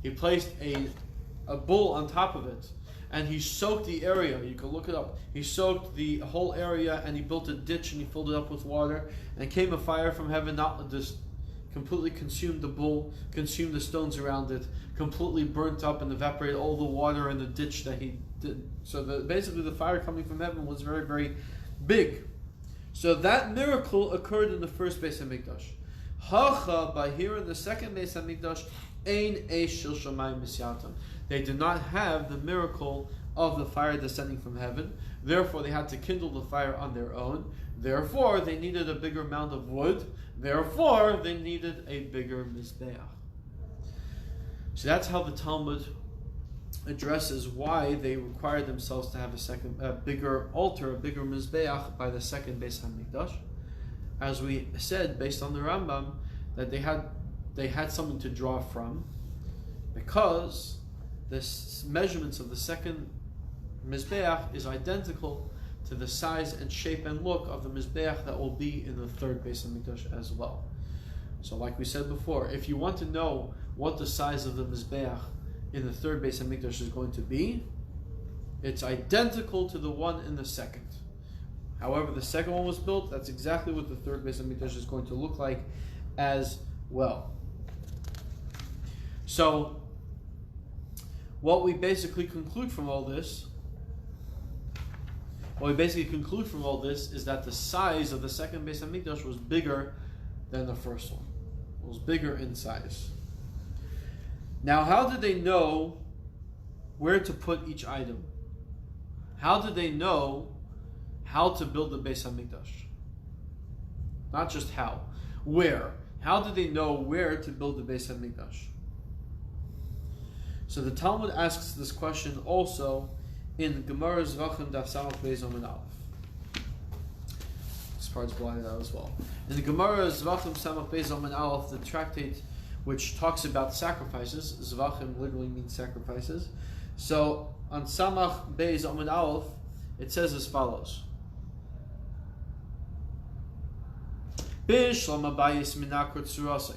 He placed a bull on top of it, and he soaked the area. You can look it up. He soaked the whole area, and he built a ditch, and he filled it up with water. And came a fire from heaven, not just completely consumed the bull, consumed the stones around it, completely burnt up and evaporated all the water in the ditch that he did. So basically the fire coming from heaven was very, very big. So that miracle occurred in the first Beis Hamikdash. Hacha, by here in the second Beis Hamikdash, ein eish shel shamayim misyatam. They did not have the miracle of the fire descending from heaven. Therefore, they had to kindle the fire on their own. Therefore, they needed a bigger mound of wood. Therefore, they needed a bigger mizbeach. So that's how the Talmud addresses why they required themselves to have a bigger altar, a bigger mizbeach by the second Beis Hamikdash. As we said, based on the Rambam, that they had something to draw from, because the measurements of the second mizbeach is identical to the size and shape and look of the mizbeach that will be in the third Beis Hamikdash as well. So, like we said before, if you want to know what the size of the mizbeach in the third Beis Hamikdash is going to be, it's identical to the one in the second. However, the second one was built, that's exactly what the third Beis Hamikdash is going to look like as well. So, what we basically conclude from all this is that the size of the second Beis Hamikdash was bigger than the first one. It was bigger in size. Now, how did they know where to put each item? How did they know how to build the Beis Hamikdash? Not just how. Where? How did they know where to build the Beis Hamikdash? So the Talmud asks this question also in Gemara Zvachim Daf Samach Beis Amud Aleph. This part's blotted out as well. In the Gemara Zvachim Samach Beis Amud Aleph, the tractate which talks about sacrifices, Zvachim literally means sacrifices. So on Samach Beis Amud Aleph, it says as follows: Bishlam Abayis Minakot Surase.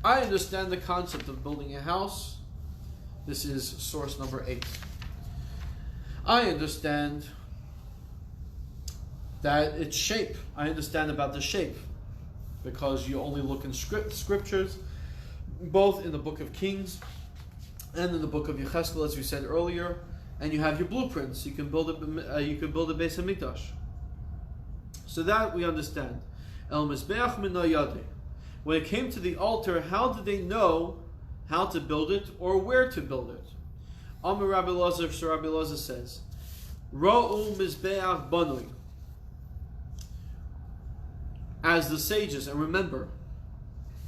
I understand the concept of building a house. This is source number 8. I understand that its shape. I understand about the shape, because you only look in scriptures, both in the book of Kings and in the book of Yecheskel, as we said earlier, and you have your blueprints. You can build a Beis Hamikdash. So that we understand. El Mizbeach min hayadeh. when it came to the altar, how did they know how to build it or where to build it? Amar Rabbi Elazar, so Rabbi Elazar says, Ra'u mizbeach banui. As the sages, and remember,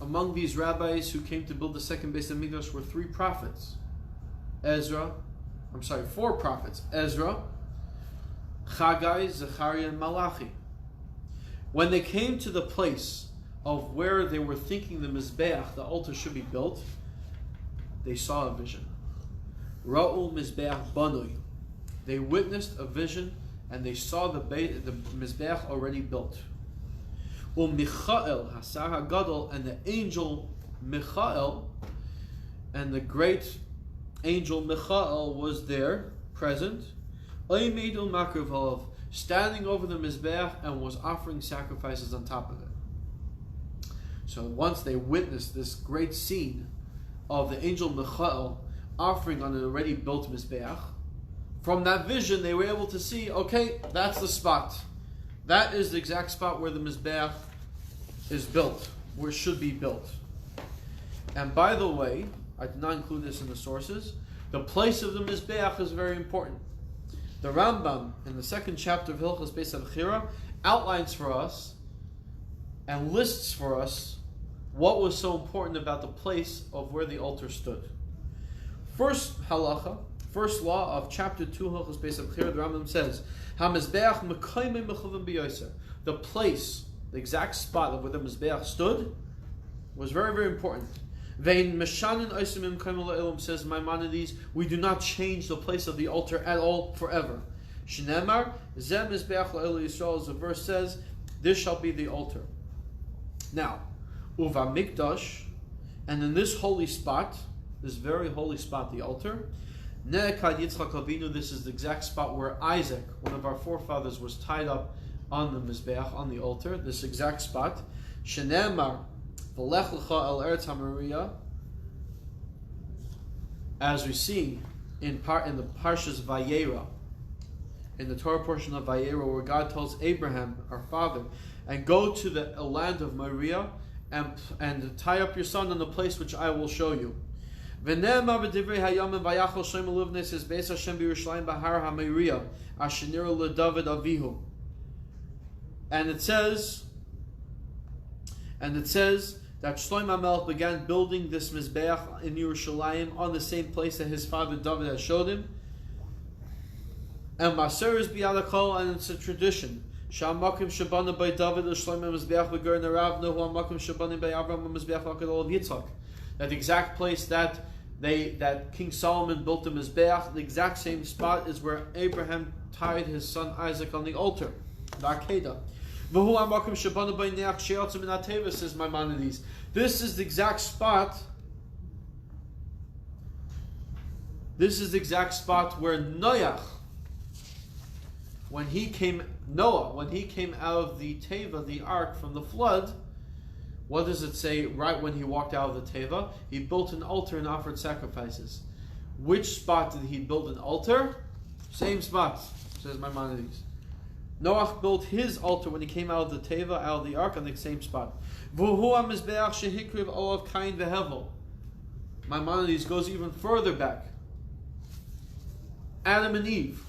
among these rabbis who came to build the second Beis Hamikdash were four prophets. Ezra, Chagai, Zechariah, and Malachi. When they came to the place of where they were thinking the Mizbeach, the altar, should be built, they saw a vision. Ra'ul Mizbeach Banui. They witnessed a vision and they saw the Mizbeach already built. Michael, Hasar HaGadol, and the angel Michael, and the great angel Michael was there, present, standing over the Mizbeach and was offering sacrifices on top of it. So once they witnessed this great scene of the angel Michael offering on an already built Mizbeach, from that vision they were able to see, okay, that's the spot. That is the exact spot where the Mizbeach is built, where it should be built. And by the way, I did not include this in the sources, the place of the Mizbeach is very important. The Rambam, in the second chapter of Hilchos Beis Abchira, outlines for us and lists for us what was so important about the place of where the altar stood. First halacha, first law of chapter 2 Hilchos Beis Abchira, the Rambam says, HaMizbeach mekayim mechavim b'yoser. The place, the exact spot of where the Mizbeach stood, was very, very important. Vein meshanin oisimim kaimel elam, says Maimonides, we do not change the place of the altar at all forever. Shneimar zeh Mizbeach la'el Yisrael, as the verse says, this shall be the altar. Now, uva Hamikdash, and in this holy spot, this very holy spot, the altar, Ne'ekad Yitzchak Avinu, this is the exact spot where Isaac, one of our forefathers, was tied up on the Mizbeach, on the altar, this exact spot. Shenemar v'lech lecha el Eretz HaMoriah, as we see in the Parshas Vayera, in the Torah portion of Vayera, where God tells Abraham, our father, and go to the land of Moriah and tie up your son in the place which I will show you. And it says that Shlomo HaMelech began building this Mizbeach in Yerushalayim on the same place that his father David had showed him. And Maser is biyadakol, and it's a tradition. Shamakim Shabana by David Shlomo Mizbeach v'ger narav no Hamakim Shabana by Abraham Mizbeach v'akadol of Yitzchak. That the exact place that King Solomon built the Mizbeach, the exact same spot is where Abraham tied his son Isaac on the altar, the Akedah. V'hu Hamakim Shabana by Neach Sheyatzim in Ateva, says Maimonides. This is the exact spot. This is the exact spot where Noah, when he came out of the Teva, the ark, from the flood, what does it say right when he walked out of the Teva? He built an altar and offered sacrifices. Which spot did he build an altar? Same spot, says Maimonides. Noah built his altar when he came out of the Teva, out of the ark, on the same spot. Maimonides goes even further back. Adam and Eve,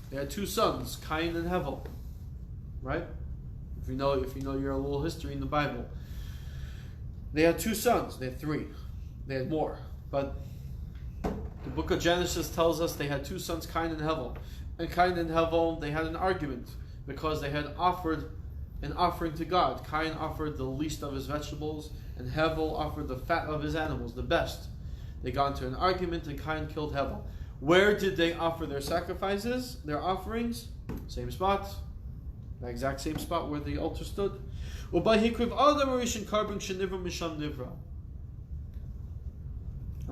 they had two sons, Cain and Hevel, right? If you know your little history in the Bible, they had two sons. They had three. They had more, but the book of Genesis tells us they had two sons, Cain and Hevel. And Cain and Hevel, they had an argument because they had offered an offering to God. Cain offered the least of his vegetables, and Hevel offered the fat of his animals, the best. They got into an argument, and Cain killed Hevel. Where did they offer their sacrifices, their offerings? Same spot. The exact same spot where the altar stood. I'm going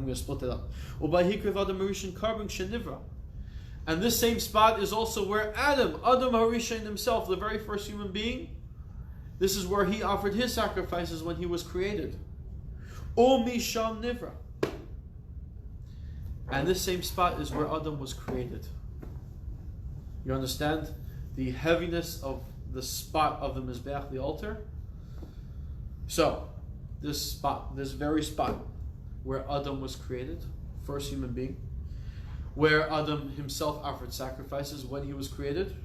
to split it up. And this same spot is also where Adam Harishon himself, the very first human being, this is where he offered his sacrifices when he was created. And this same spot is where Adam was created. You understand the heaviness of the spot of the Mizbeach, the altar? So, this spot, this very spot where Adam was created, first human being, where Adam himself offered sacrifices when he was created,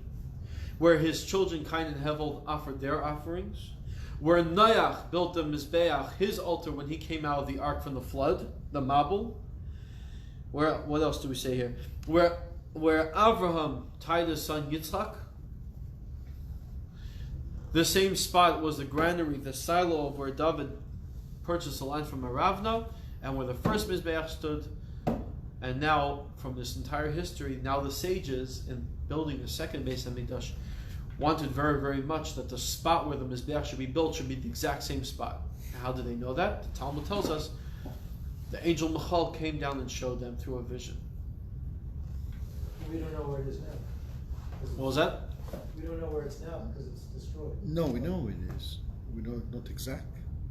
where his children Cain and Hevel offered their offerings, where Noach built the Mizbeach, his altar, when he came out of the ark from the flood, the Mabul. Where, what else do we say here? Where Avraham tied his son Yitzchak. The same spot was the granary, the silo of where David purchased the land from Aravna, and where the first Mizbeach stood. And now, from this entire history, now the sages, in building the second Beis Hamikdash, wanted very, very much that the spot where the Mizbeach should be built should be the exact same spot. How did they know that? The Talmud tells us the angel Michal came down and showed them through a vision. We don't know where it is now. What was that? We don't know where it's now because it's destroyed. No, we know it is. We don't, not exact.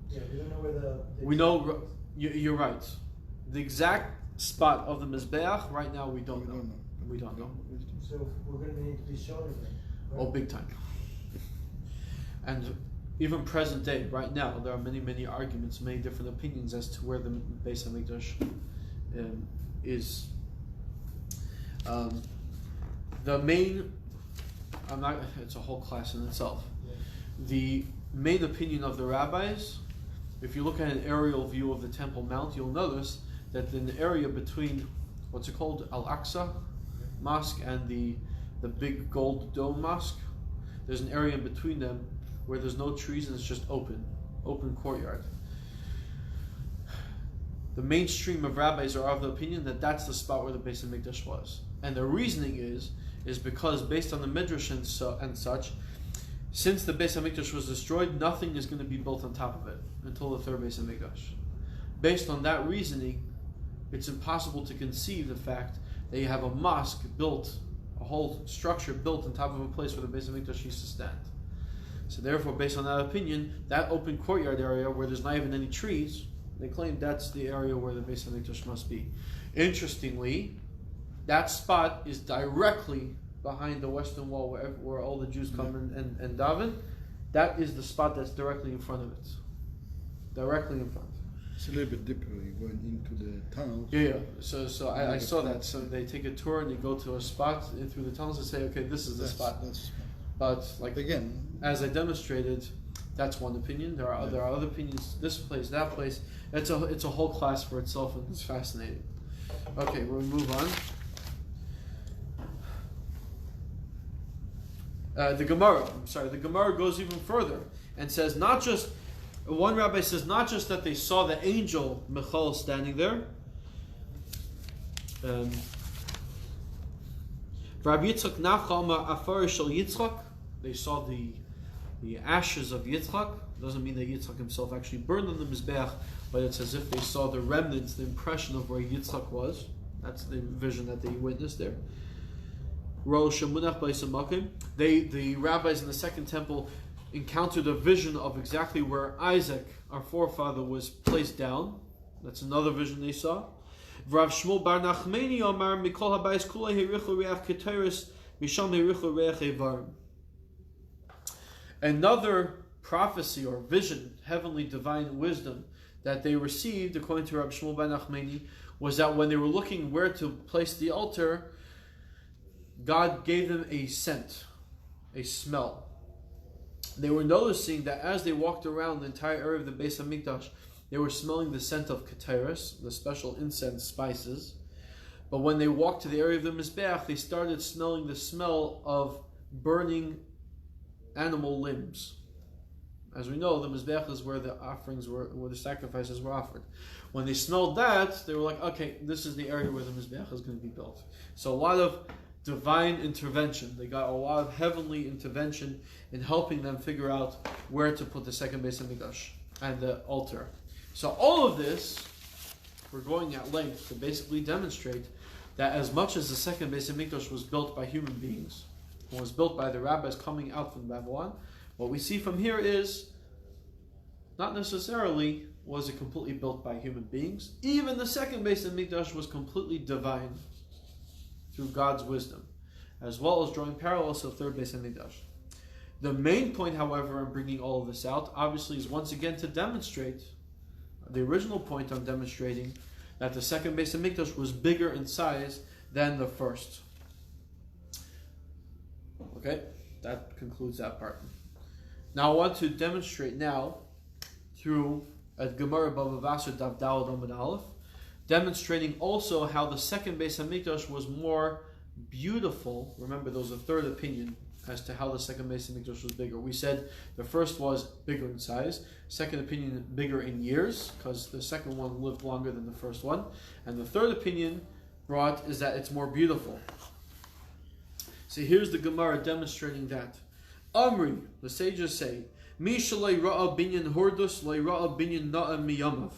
Yeah, we don't know where the We know, you're right. The exact spot of the Mizbeach, right now, we don't know. We don't know. So we're going to need to be shown again. Right? Oh, big time. And even present day, right now, there are many, many arguments, many different opinions as to where the Beis Hamikdash is. The main, it's a whole class in itself. Yeah. The main opinion of the rabbis, if you look at an aerial view of the Temple Mount, you'll notice that in the area between, what's it called, Al-Aqsa Mosque and the big gold dome mosque, there's an area in between them where there's no trees and it's just open courtyard. The mainstream of rabbis are of the opinion that that's the spot where the Beis Hamikdash was. And the reasoning is because based on the Midrash and such, since the Beis Hamikdash was destroyed, nothing is going to be built on top of it until the third Beis Hamikdash. Based on that reasoning, it's impossible to conceive the fact that you have a mosque built, a whole structure built on top of a place where the Beis Hamikdash used to stand. So therefore, based on that opinion, that open courtyard area where there's not even any trees, they claim that's the area where the Beis Hamikdash must be. Interestingly, that spot is directly behind the western wall where all the Jews come and daven. That is the spot that's directly in front of it. Directly in front. It's a little bit deeper. You're going into the tunnels. Yeah. So I saw that. So they take a tour and they go to a spot through the tunnels and say, okay, this is the spot. But like again, as I demonstrated, that's one opinion. There are other opinions. This place, that place. It's a whole class for itself, and it's fascinating. Okay, we'll move on. The Gemara goes even further and says not just, one rabbi says not just that they saw the angel Michal standing there. They saw the ashes of Yitzchak. Doesn't mean that Yitzchak himself actually burned on the Mizbeach, but it's as if they saw the remnants, the impression of where Yitzchak was. That's the vision that they witnessed there. The rabbis in the Second Temple encountered a vision of exactly where Isaac, our forefather, was placed down. That's another vision they saw. Rav Shmuel Bar Nachmani Omar Mikol Habayis Kulei Herichu Reach Keteris Misham Herichu Reach Evarim. Another prophecy or vision, heavenly divine wisdom that they received, according to Rav Shmuel Bar Nachmani, was that when they were looking where to place the altar, God gave them a scent, a smell. They were noticing that as they walked around the entire area of the Beis Hamikdash, they were smelling the scent of keteris, the special incense spices. But when they walked to the area of the Mizbeach, they started smelling the smell of burning animal limbs. As we know, the Mizbeach is where the offerings were, where the sacrifices were offered. When they smelled that, they were like, okay, this is the area where the Mizbeach is going to be built. So a lot of divine intervention. They got a lot of heavenly intervention in helping them figure out where to put the second Beis Hamikdash and the altar. So all of this, we're going at length to basically demonstrate that as much as the second Beis Hamikdash was built by human beings, was built by the rabbis coming out from Babylon, what we see from here is not necessarily was it completely built by human beings. Even the second Beis Hamikdash was completely divine through God's wisdom, as well as drawing parallels to the third Beis Hamikdash. The main point, however, in bringing all of this out, obviously, is once again to demonstrate The original point I'm demonstrating that the second Beis Hamikdash was bigger in size than the first. Okay, that concludes that part. Now I want to demonstrate now through a Gemara Bava Basra Daf Daled Amud Aleph, demonstrating also how the second Beis Hamikdash was more beautiful. Remember, there was a third opinion as to how the second Beis Hamikdash was bigger. We said the first was bigger in size, second opinion bigger in years, because the second one lived longer than the first one, and the third opinion brought is that it's more beautiful. So here's the Gemara demonstrating that. Amri, the sages say, Misha ra'a binyan hordus ra'a binyan na'a miyamav.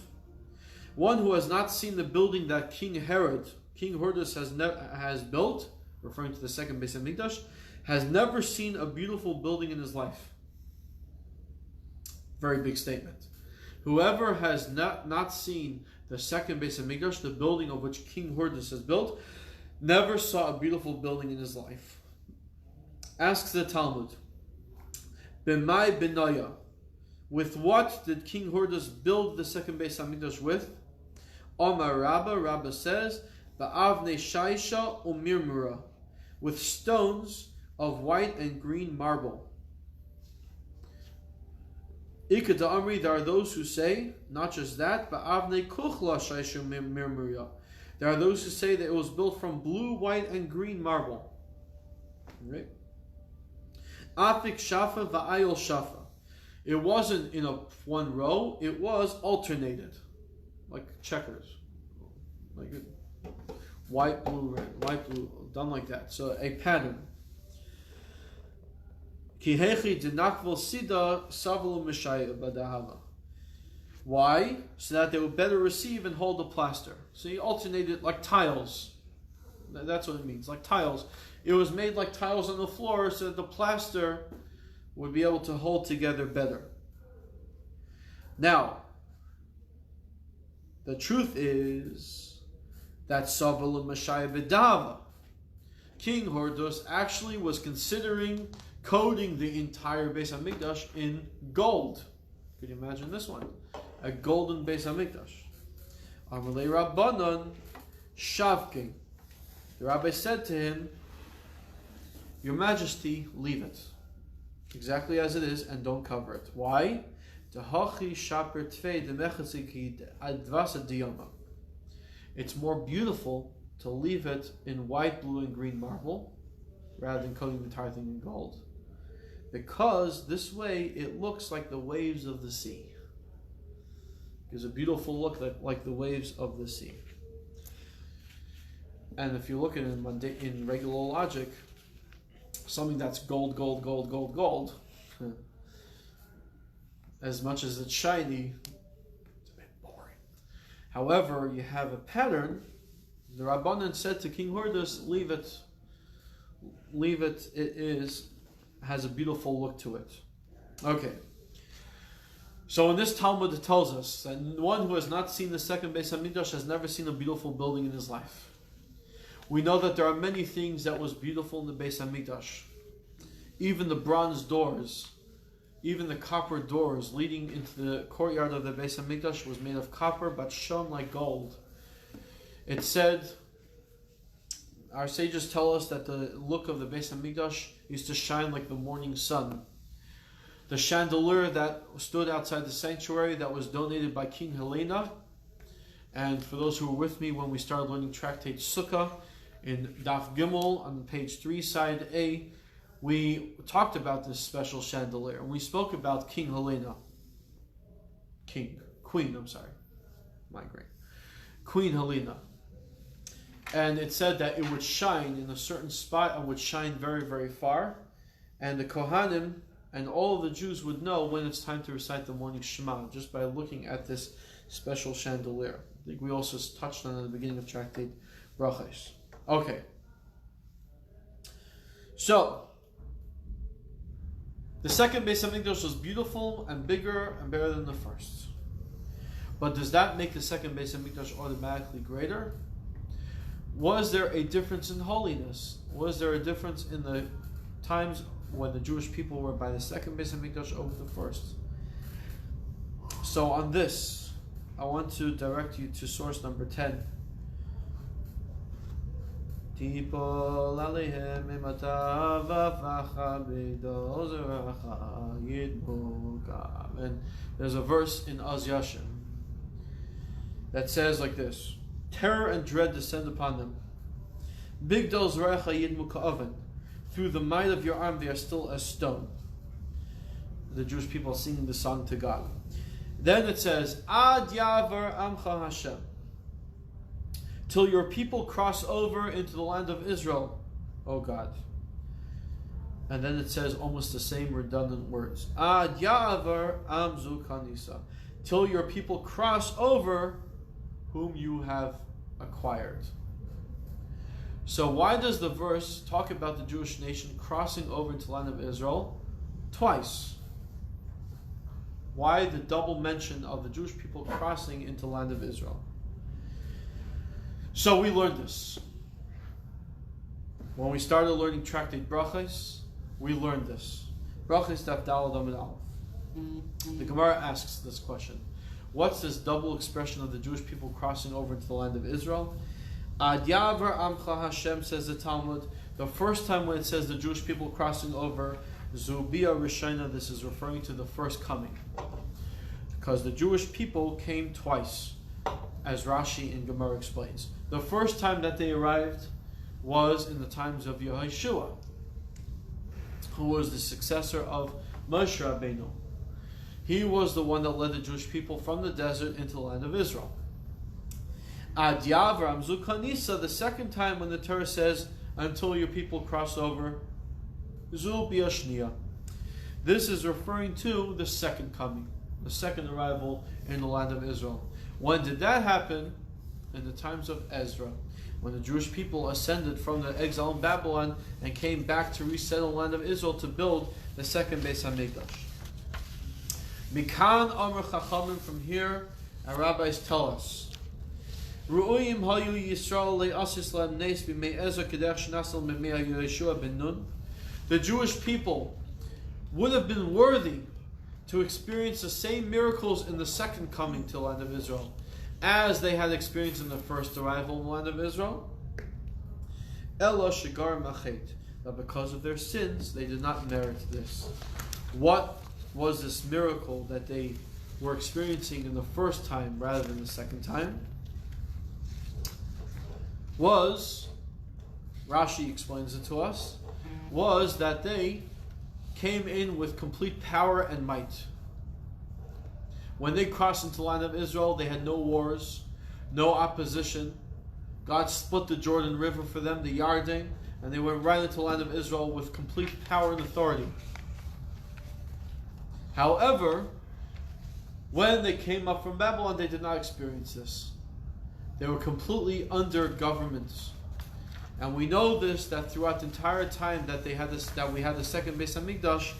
One who has not seen the building that King Hordus has built, referring to the second Beis Hamikdash, has never seen a beautiful building in his life. Very big statement. Whoever has not seen the second Beis Hamikdash, the building of which King Hordus has built, never saw a beautiful building in his life. Asks the Talmud, B'mai binaya, with what did King Hordus build the second Beis Hamikdash with? Omar Rabba says, Ba'avnei shaisha umirmura, with stones of white and green marble. Ika da'amri, there are those who say, not just that, Ba'avnei kuchla shaisha umirmura. There are those who say that it was built from blue, white, and green marble. Right? Afik shafa va'ayil shafa. It wasn't in one row, it was alternated. Like checkers. Like white, blue, red, white, blue, done like that. So a pattern. Why? So that they would better receive and hold the plaster. So he alternated like tiles. That's what it means, like tiles. It was made like tiles on the floor so that the plaster would be able to hold together better. Now, the truth is that Savala Mashaya B'dava, King Hordus actually was considering coating the entire Beis Hamikdash in gold. Could you imagine this one? A golden Beis Hamikdash. Amalei Rabbanan Shavking. The rabbi said to him, Your Majesty, leave it exactly as it is and don't cover it. Why? It's more beautiful to leave it in white, blue, and green marble rather than coating the entire thing in gold. Because this way it looks like the waves of the sea. It gives a beautiful look like the waves of the sea. And if you look at it in regular logic, something that's gold, gold, gold, gold, gold, as much as it's shiny, it's a bit boring. However, you have a pattern. The Rabbanan said to King Hordus, leave it, it has a beautiful look to it. Okay. So in this Talmud it tells us that one who has not seen the second Beis Hamikdash has never seen a beautiful building in his life. We know that there are many things that was beautiful in the Beis Hamikdash. Even the bronze doors, even the copper doors leading into the courtyard of the Beis Hamikdash was made of copper but shone like gold. It said, our sages tell us that the look of the Beis Hamikdash used to shine like the morning sun. The chandelier that stood outside the sanctuary that was donated by King Helena, and for those who were with me when we started learning Tractate Sukkah, in Daf Gimel on page 3, side A, we talked about this special chandelier, and we spoke about King Helena. Queen Helena. And it said that it would shine in a certain spot and would shine very, very far. And the Kohanim and all of the Jews would know when it's time to recite the morning Shema, just by looking at this special chandelier. I think we also touched on it at the beginning of Tractate Brachos. Okay. So, the second Beis Hamikdash was beautiful and bigger and better than the first. But does that make the second Beis Hamikdash automatically greater? Was there a difference in holiness? Was there a difference in the times when the Jewish people were by the second Beis Hamikdash over the first? So on this, I want to direct you to source number 10. Tipol alehem imata vavacha b'dozeracha yidmuka. And there's a verse in Az Yashim that says like this: terror and dread descend upon them. Bigdol zeracha yidmuka oven. Through the might of your arm, they are still as stone. The Jewish people singing the song to God. Then it says, Ad yavar amcha Hashem. Till your people cross over into the land of Israel, O God. And then it says almost the same redundant words. Ad yavar amzu kanisa. Till your people cross over whom you have acquired. So why does the verse talk about the Jewish nation crossing over into the land of Israel twice? Why the double mention of the Jewish people crossing into the land of Israel? So we learned this. When we started learning Tractate Brachos, we learned this. Brachos Daf Daled Amud Aleph. The Gemara asks this question. What's this double expression of the Jewish people crossing over into the land of Israel? Ad Yavar Amcha Hashem, says the Talmud. The first time when it says the Jewish people crossing over, Zubia Rishona, this is referring to the first coming. Because the Jewish people came twice, as Rashi in Gemara explains. The first time that they arrived was in the times of Yehoshua, who was the successor of Moshe Rabbeinu. He was the one that led the Jewish people from the desert into the land of Israel. Ad Yavram Zukanisa, the second time when the Torah says, until your people cross over, Zul Biashnia. This is referring to the second coming, the second arrival in the land of Israel. When did that happen? In the times of Ezra, when the Jewish people ascended from the exile in Babylon and came back to resettle the land of Israel to build the second Beis Hamikdash. Mikan Amr Chachamim, from here, our rabbis tell us, Ru'uyim hayu Yisrael le'asis la'em nes b'mei Ezra kedech shenasel b'mei Yehoshua ben Nun. The Jewish people would have been worthy to experience the same miracles in the second coming to the land of Israel as they had experienced in the first arrival in the land of Israel. Ella shigar machet. But because of their sins, they did not merit this. What was this miracle that they were experiencing in the first time rather than the second time? Was, Rashi explains it to us, was that they came in with complete power and might. When they crossed into the land of Israel, they had no wars, no opposition. God split the Jordan River for them, the Yarden, and they went right into the land of Israel with complete power and authority. However, when they came up from Babylon, they did not experience this. They were completely under government. And we know this, that throughout the entire time that they had this, that we had the second Beis Hamikdash,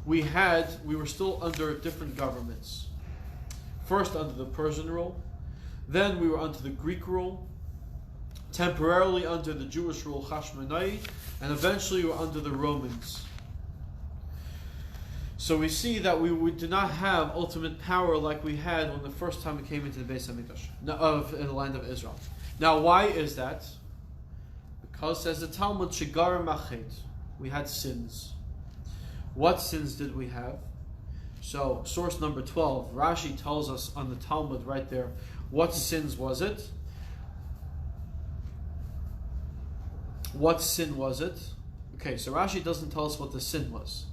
we were still under different governments. First under the Persian rule, then we were under the Greek rule, temporarily under the Jewish rule Hashmonai, and eventually we were under the Romans. So we see that we did not have ultimate power like we had when the first time we came into the Beis Hamikdash, in the land of Israel. Now why is that? Because, says the Talmud, Shigar Machet, we had sins. What sins did we have? So, source number 12, Rashi tells us on the Talmud right there, what sins was it? What sin was it? Okay, so Rashi doesn't tell us what the sin was.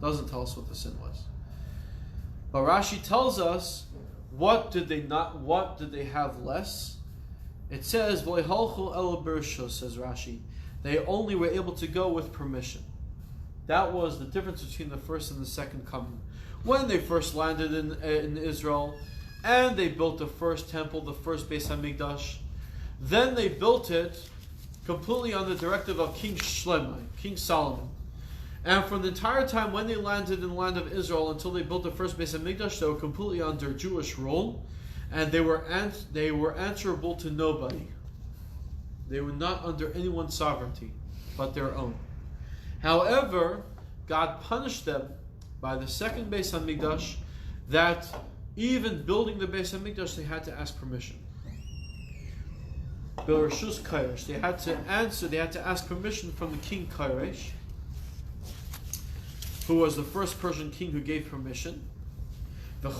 Doesn't tell us what the sin was. But Rashi tells us, what did they have less? It says, V'lehalchu el bershus, says Rashi. They only were able to go with permission. That was the difference between the first and the second coming. When they first landed in Israel, and they built the first temple, the first Beis Hamikdash, then they built it completely on the directive of King Shlomo, King Solomon. And from the entire time when they landed in the land of Israel until they built the first Beis Hamikdash, they were completely under Jewish rule, and they were answerable to nobody. They were not under anyone's sovereignty, but their own. However, God punished them by the second Beis Hamikdash, that even building the Beis Hamikdash, they had to ask permission. Bereshus Kairesh, they had to ask permission from the king Kairesh, who was the first Persian king who gave permission. And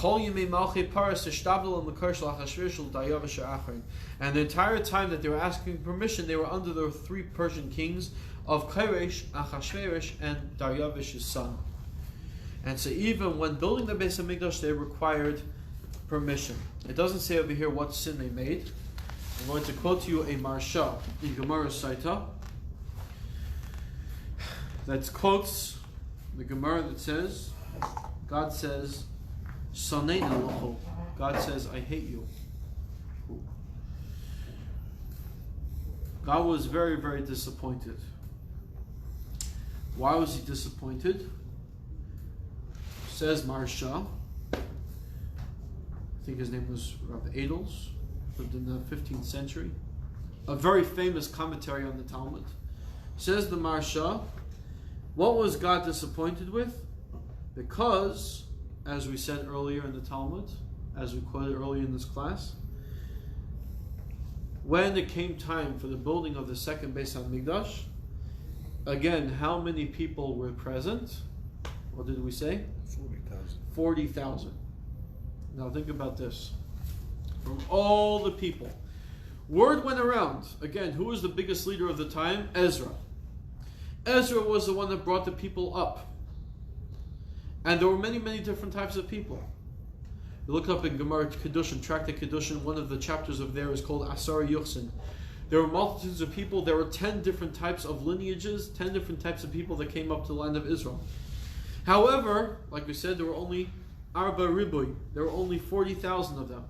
the entire time that they were asking permission, they were under the three Persian kings of Kairesh, Achashverosh, and Daryavish's son. And so even when building the Beis Hamikdash, they required permission. It doesn't say over here what sin they made. I'm going to quote to you a Marsha in Gemara Saita that quotes the Gemara that says, God says, Saneina locho. God says, I hate you. God was very, very disappointed. Why was he disappointed? Says Marsha, I think his name was Rabbi Adels, lived in the 15th century, a very famous commentary on the Talmud. Says the Marsha, what was God disappointed with? Because, as we said earlier in the Talmud, as we quoted earlier in this class, when it came time for the building of the second Beis Hamikdash, again, how many people were present? What did we say? 40,000. 40,000. Now think about this. From all the people. Word went around. Again, who was the biggest leader of the time? Ezra. Ezra was the one that brought the people up. And there were many, many different types of people. You look up in Gemara Kedushin, Tractate Kedushin, one of the chapters of there is called Asar Yuchsin. There were multitudes of people. There were 10 different types of lineages, 10 different types of people that came up to the land of Israel. However, like we said, there were only Arba Ribuy. There were only 40,000 of them.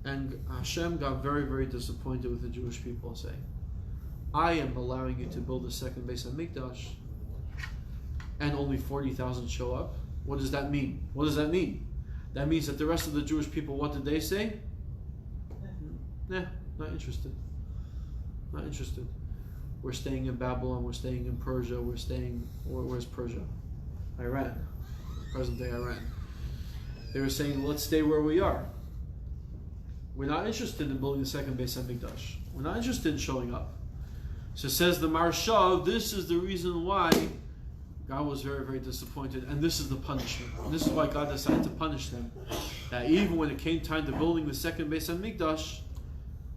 And Hashem got very, very disappointed with the Jewish people, saying, I am allowing you to build a second Beis Hamikdash, and only 40,000 show up. What does that mean? What does that mean? That means that the rest of the Jewish people, what did they say? Nah, not interested. Not interested. We're staying in Babylon, we're staying in Persia, where's Persia? Iran. Present day Iran. They were saying, let's stay where we are. We're not interested in building the second Beis Hamikdash. We're not interested in showing up. So says the Marsha, this is the reason why God was very, very disappointed, and this is the punishment. And this is why God decided to punish them. That even when it came time to building the second Beis Hamikdash,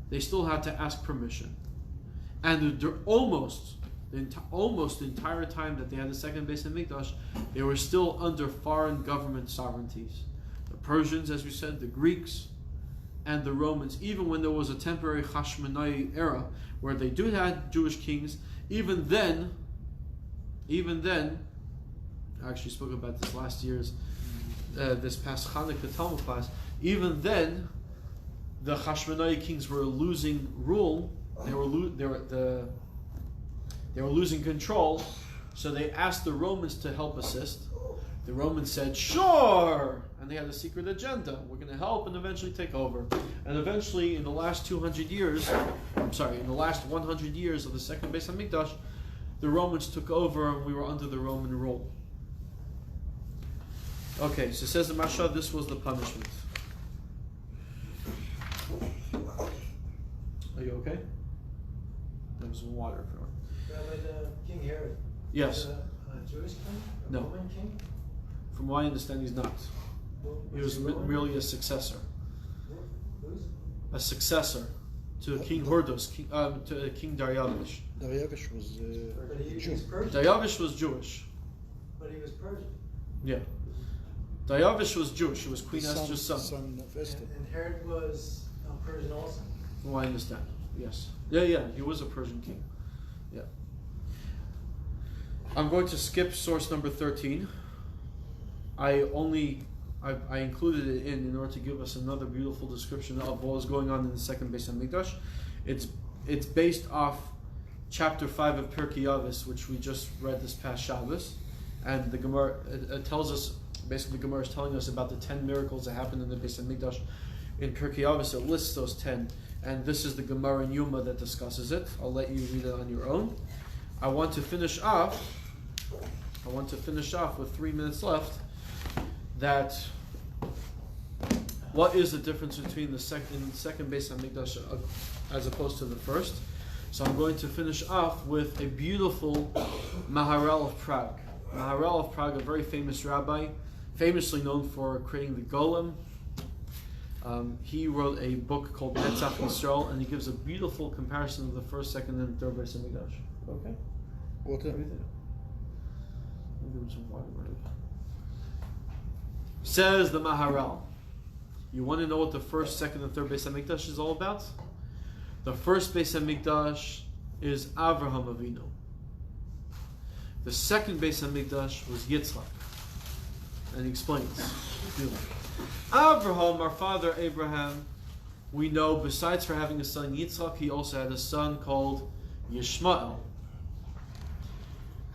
they still had to ask permission. And almost the entire time that they had the second Beis Hamikdash, they were still under foreign government sovereignties. The Persians, as we said, the Greeks, and the Romans. Even when there was a temporary Hashmonai era where they do have Jewish kings, even then, I actually spoke about this last year's, this past Hanukkah Talmud class, even then, the Hashmonai kings were losing rule. They were losing control, so they asked the Romans to help assist. The Romans said, sure! And they had a secret agenda. We're going to help and eventually take over. And eventually, in the last 100 years of the second Beis Hamikdash, the Romans took over and we were under the Roman rule. Okay, so says the Marsha, this was the punishment. Are you okay? There was some water. Rabbi, King Herod. Yes. A Jewish king? A No. Roman king? From what I understand, he's not. He was merely a successor. Who's? A successor to King Hordos, to King Daryavish. Daryavish was But he Jew. was Persian. Daryavish was Jewish. But he was Persian. Yeah. Daryavish was Jewish. He was Queen Esther's son. Son of Esther. And Herod was Persian also. From what I understand. Yes. Yeah. He was a Persian king. Yeah. I'm going to skip source number 13. I included it in order to give us another beautiful description of what was going on in the second Beis Hamikdash. It's based off chapter 5 of Pirkei Avos, which we just read this past Shabbos, and the Gemara it tells us, basically the Gemara is telling us about the 10 miracles that happened in the Beis Hamikdash. In Pirkei Avos, it lists those 10, and this is the Gemara in Yuma that discusses it. I'll let you read it on your own. I want to finish off with 3 minutes left. That what is the difference between the second Beis Hamikdash as opposed to the first? So I'm going to finish off with a beautiful Maharal of Prague. Maharal of Prague, a very famous rabbi, famously known for creating the Golem. He wrote a book called Netzach Yisrael, and he gives a beautiful comparison of the first, second, and third Beis Hamikdash. Okay? Water. Everything. Give him some water. Says the Maharal. You want to know what the first, second, and third Beis Hamikdash is all about? The first Beis Hamikdash is Avraham Avinu. The second Beis Hamikdash was Yitzchak. And he explains. Avraham, our father Abraham, we know besides for having a son Yitzchak, he also had a son called Yishmael.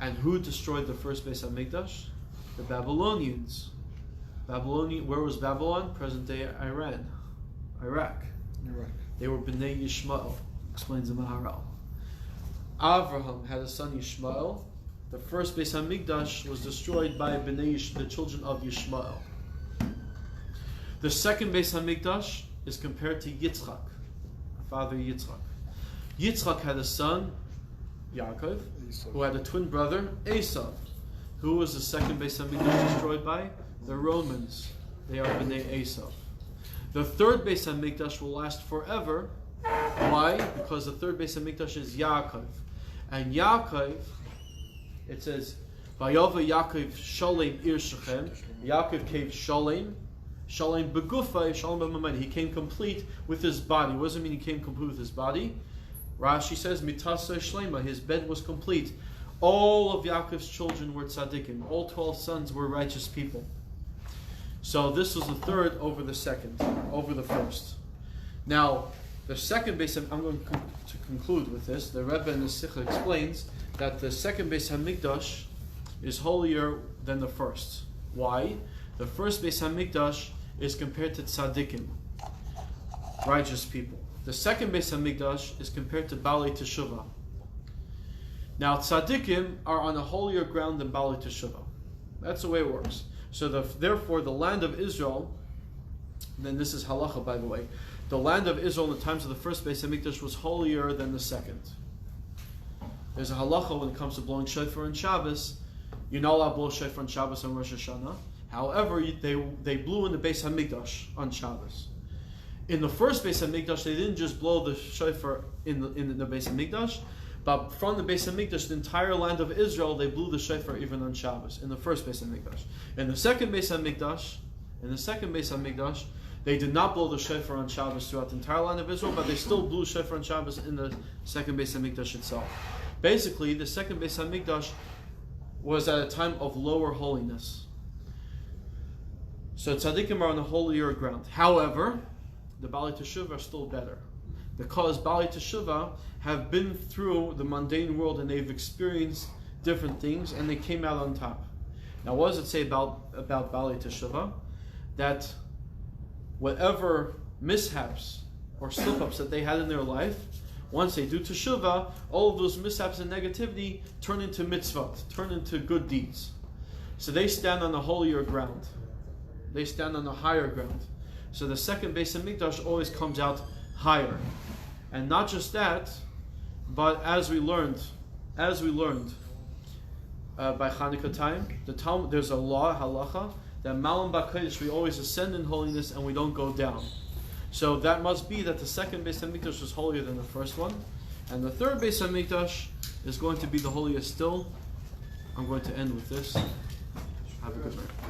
And who destroyed the first Beis Hamikdash? The Babylonians. Where was Babylon? Present day Iraq. Iraq. They were Bnei Yishmael, explains the Maharal. Avraham had a son Yishmael. The first Beis Hamikdash was destroyed by the children of Yishmael. The second Beis Hamikdash is compared to Yitzchak, father Yitzchak. Yitzchak had a son, Yaakov, who had a twin brother, Esav. Who was the second Beis Hamikdash destroyed by? The Romans. They are Bnei Esav. The third Beis Hamikdash will last forever. Why? Because the third Beis Hamikdash is Yaakov. And Yaakov, it says, Vayova Yaakov Sholem Ir Shechem. Yaakov came Sholem. Sholem Begufay, Sholem B'Mamani. He came complete with his body. What does it mean he came complete with his body? Rashi says, Mitasa Shlema. His bed was complete. All of Yaakov's children were tzaddikim. All 12 sons were righteous people. So this was the third over the second, over the first. Now, the second Beis I'm going to conclude with this. The Rebbe in the Sikha explains that the second Beis Hamikdash is holier than the first. Why? The first Beis Hamikdash is compared to tzaddikim, righteous people. The second Beis Hamikdash is compared to Balei Teshuvah. Now, tzaddikim are on a holier ground than Balei Teshuvah. That's the way it works. So therefore, the land of Israel, then this is halacha, by the way, the land of Israel in the times of the first Beis Hamikdash was holier than the second. There's a halacha when it comes to blowing shofar on Shabbos. You're not allowed to blow shofar on Shabbos and Rosh Hashanah. However, they blew in the Beis Hamikdash on Shabbos. In the first Beis Hamikdash, they didn't just blow the shofar in the Beis Hamikdash, but from the Beis Hamikdash, the entire land of Israel, they blew the shofar even on Shabbos, in the first Beis Hamikdash. In the second Beis Hamikdash, they did not blow the shofar on Shabbos throughout the entire land of Israel, but they still blew shofar on Shabbos in the second Beis Hamikdash itself. Basically, the second Beis Hamikdash was at a time of lower holiness. So tzaddikim are on a holier ground. However, the Balei Teshuvah are still better. Because Balei Teshuvah have been through the mundane world and they've experienced different things and they came out on top. Now what does it say about Balei Teshuvah? That whatever mishaps or slip-ups that they had in their life, once they do Teshuvah, all of those mishaps and negativity turn into mitzvot, turn into good deeds. So they stand on a holier ground. They stand on a higher ground. So the second Beis Hamikdash always comes out higher. And not just that, but as we learned by Chanukah time, the Talmud, there's a law, halacha, that Malam B'Kodesh, we always ascend in holiness and we don't go down. So that must be that the second Beis Hamikdash was holier than the first one. And the third Beis Hamikdash is going to be the holiest still. I'm going to end with this. Have a good night.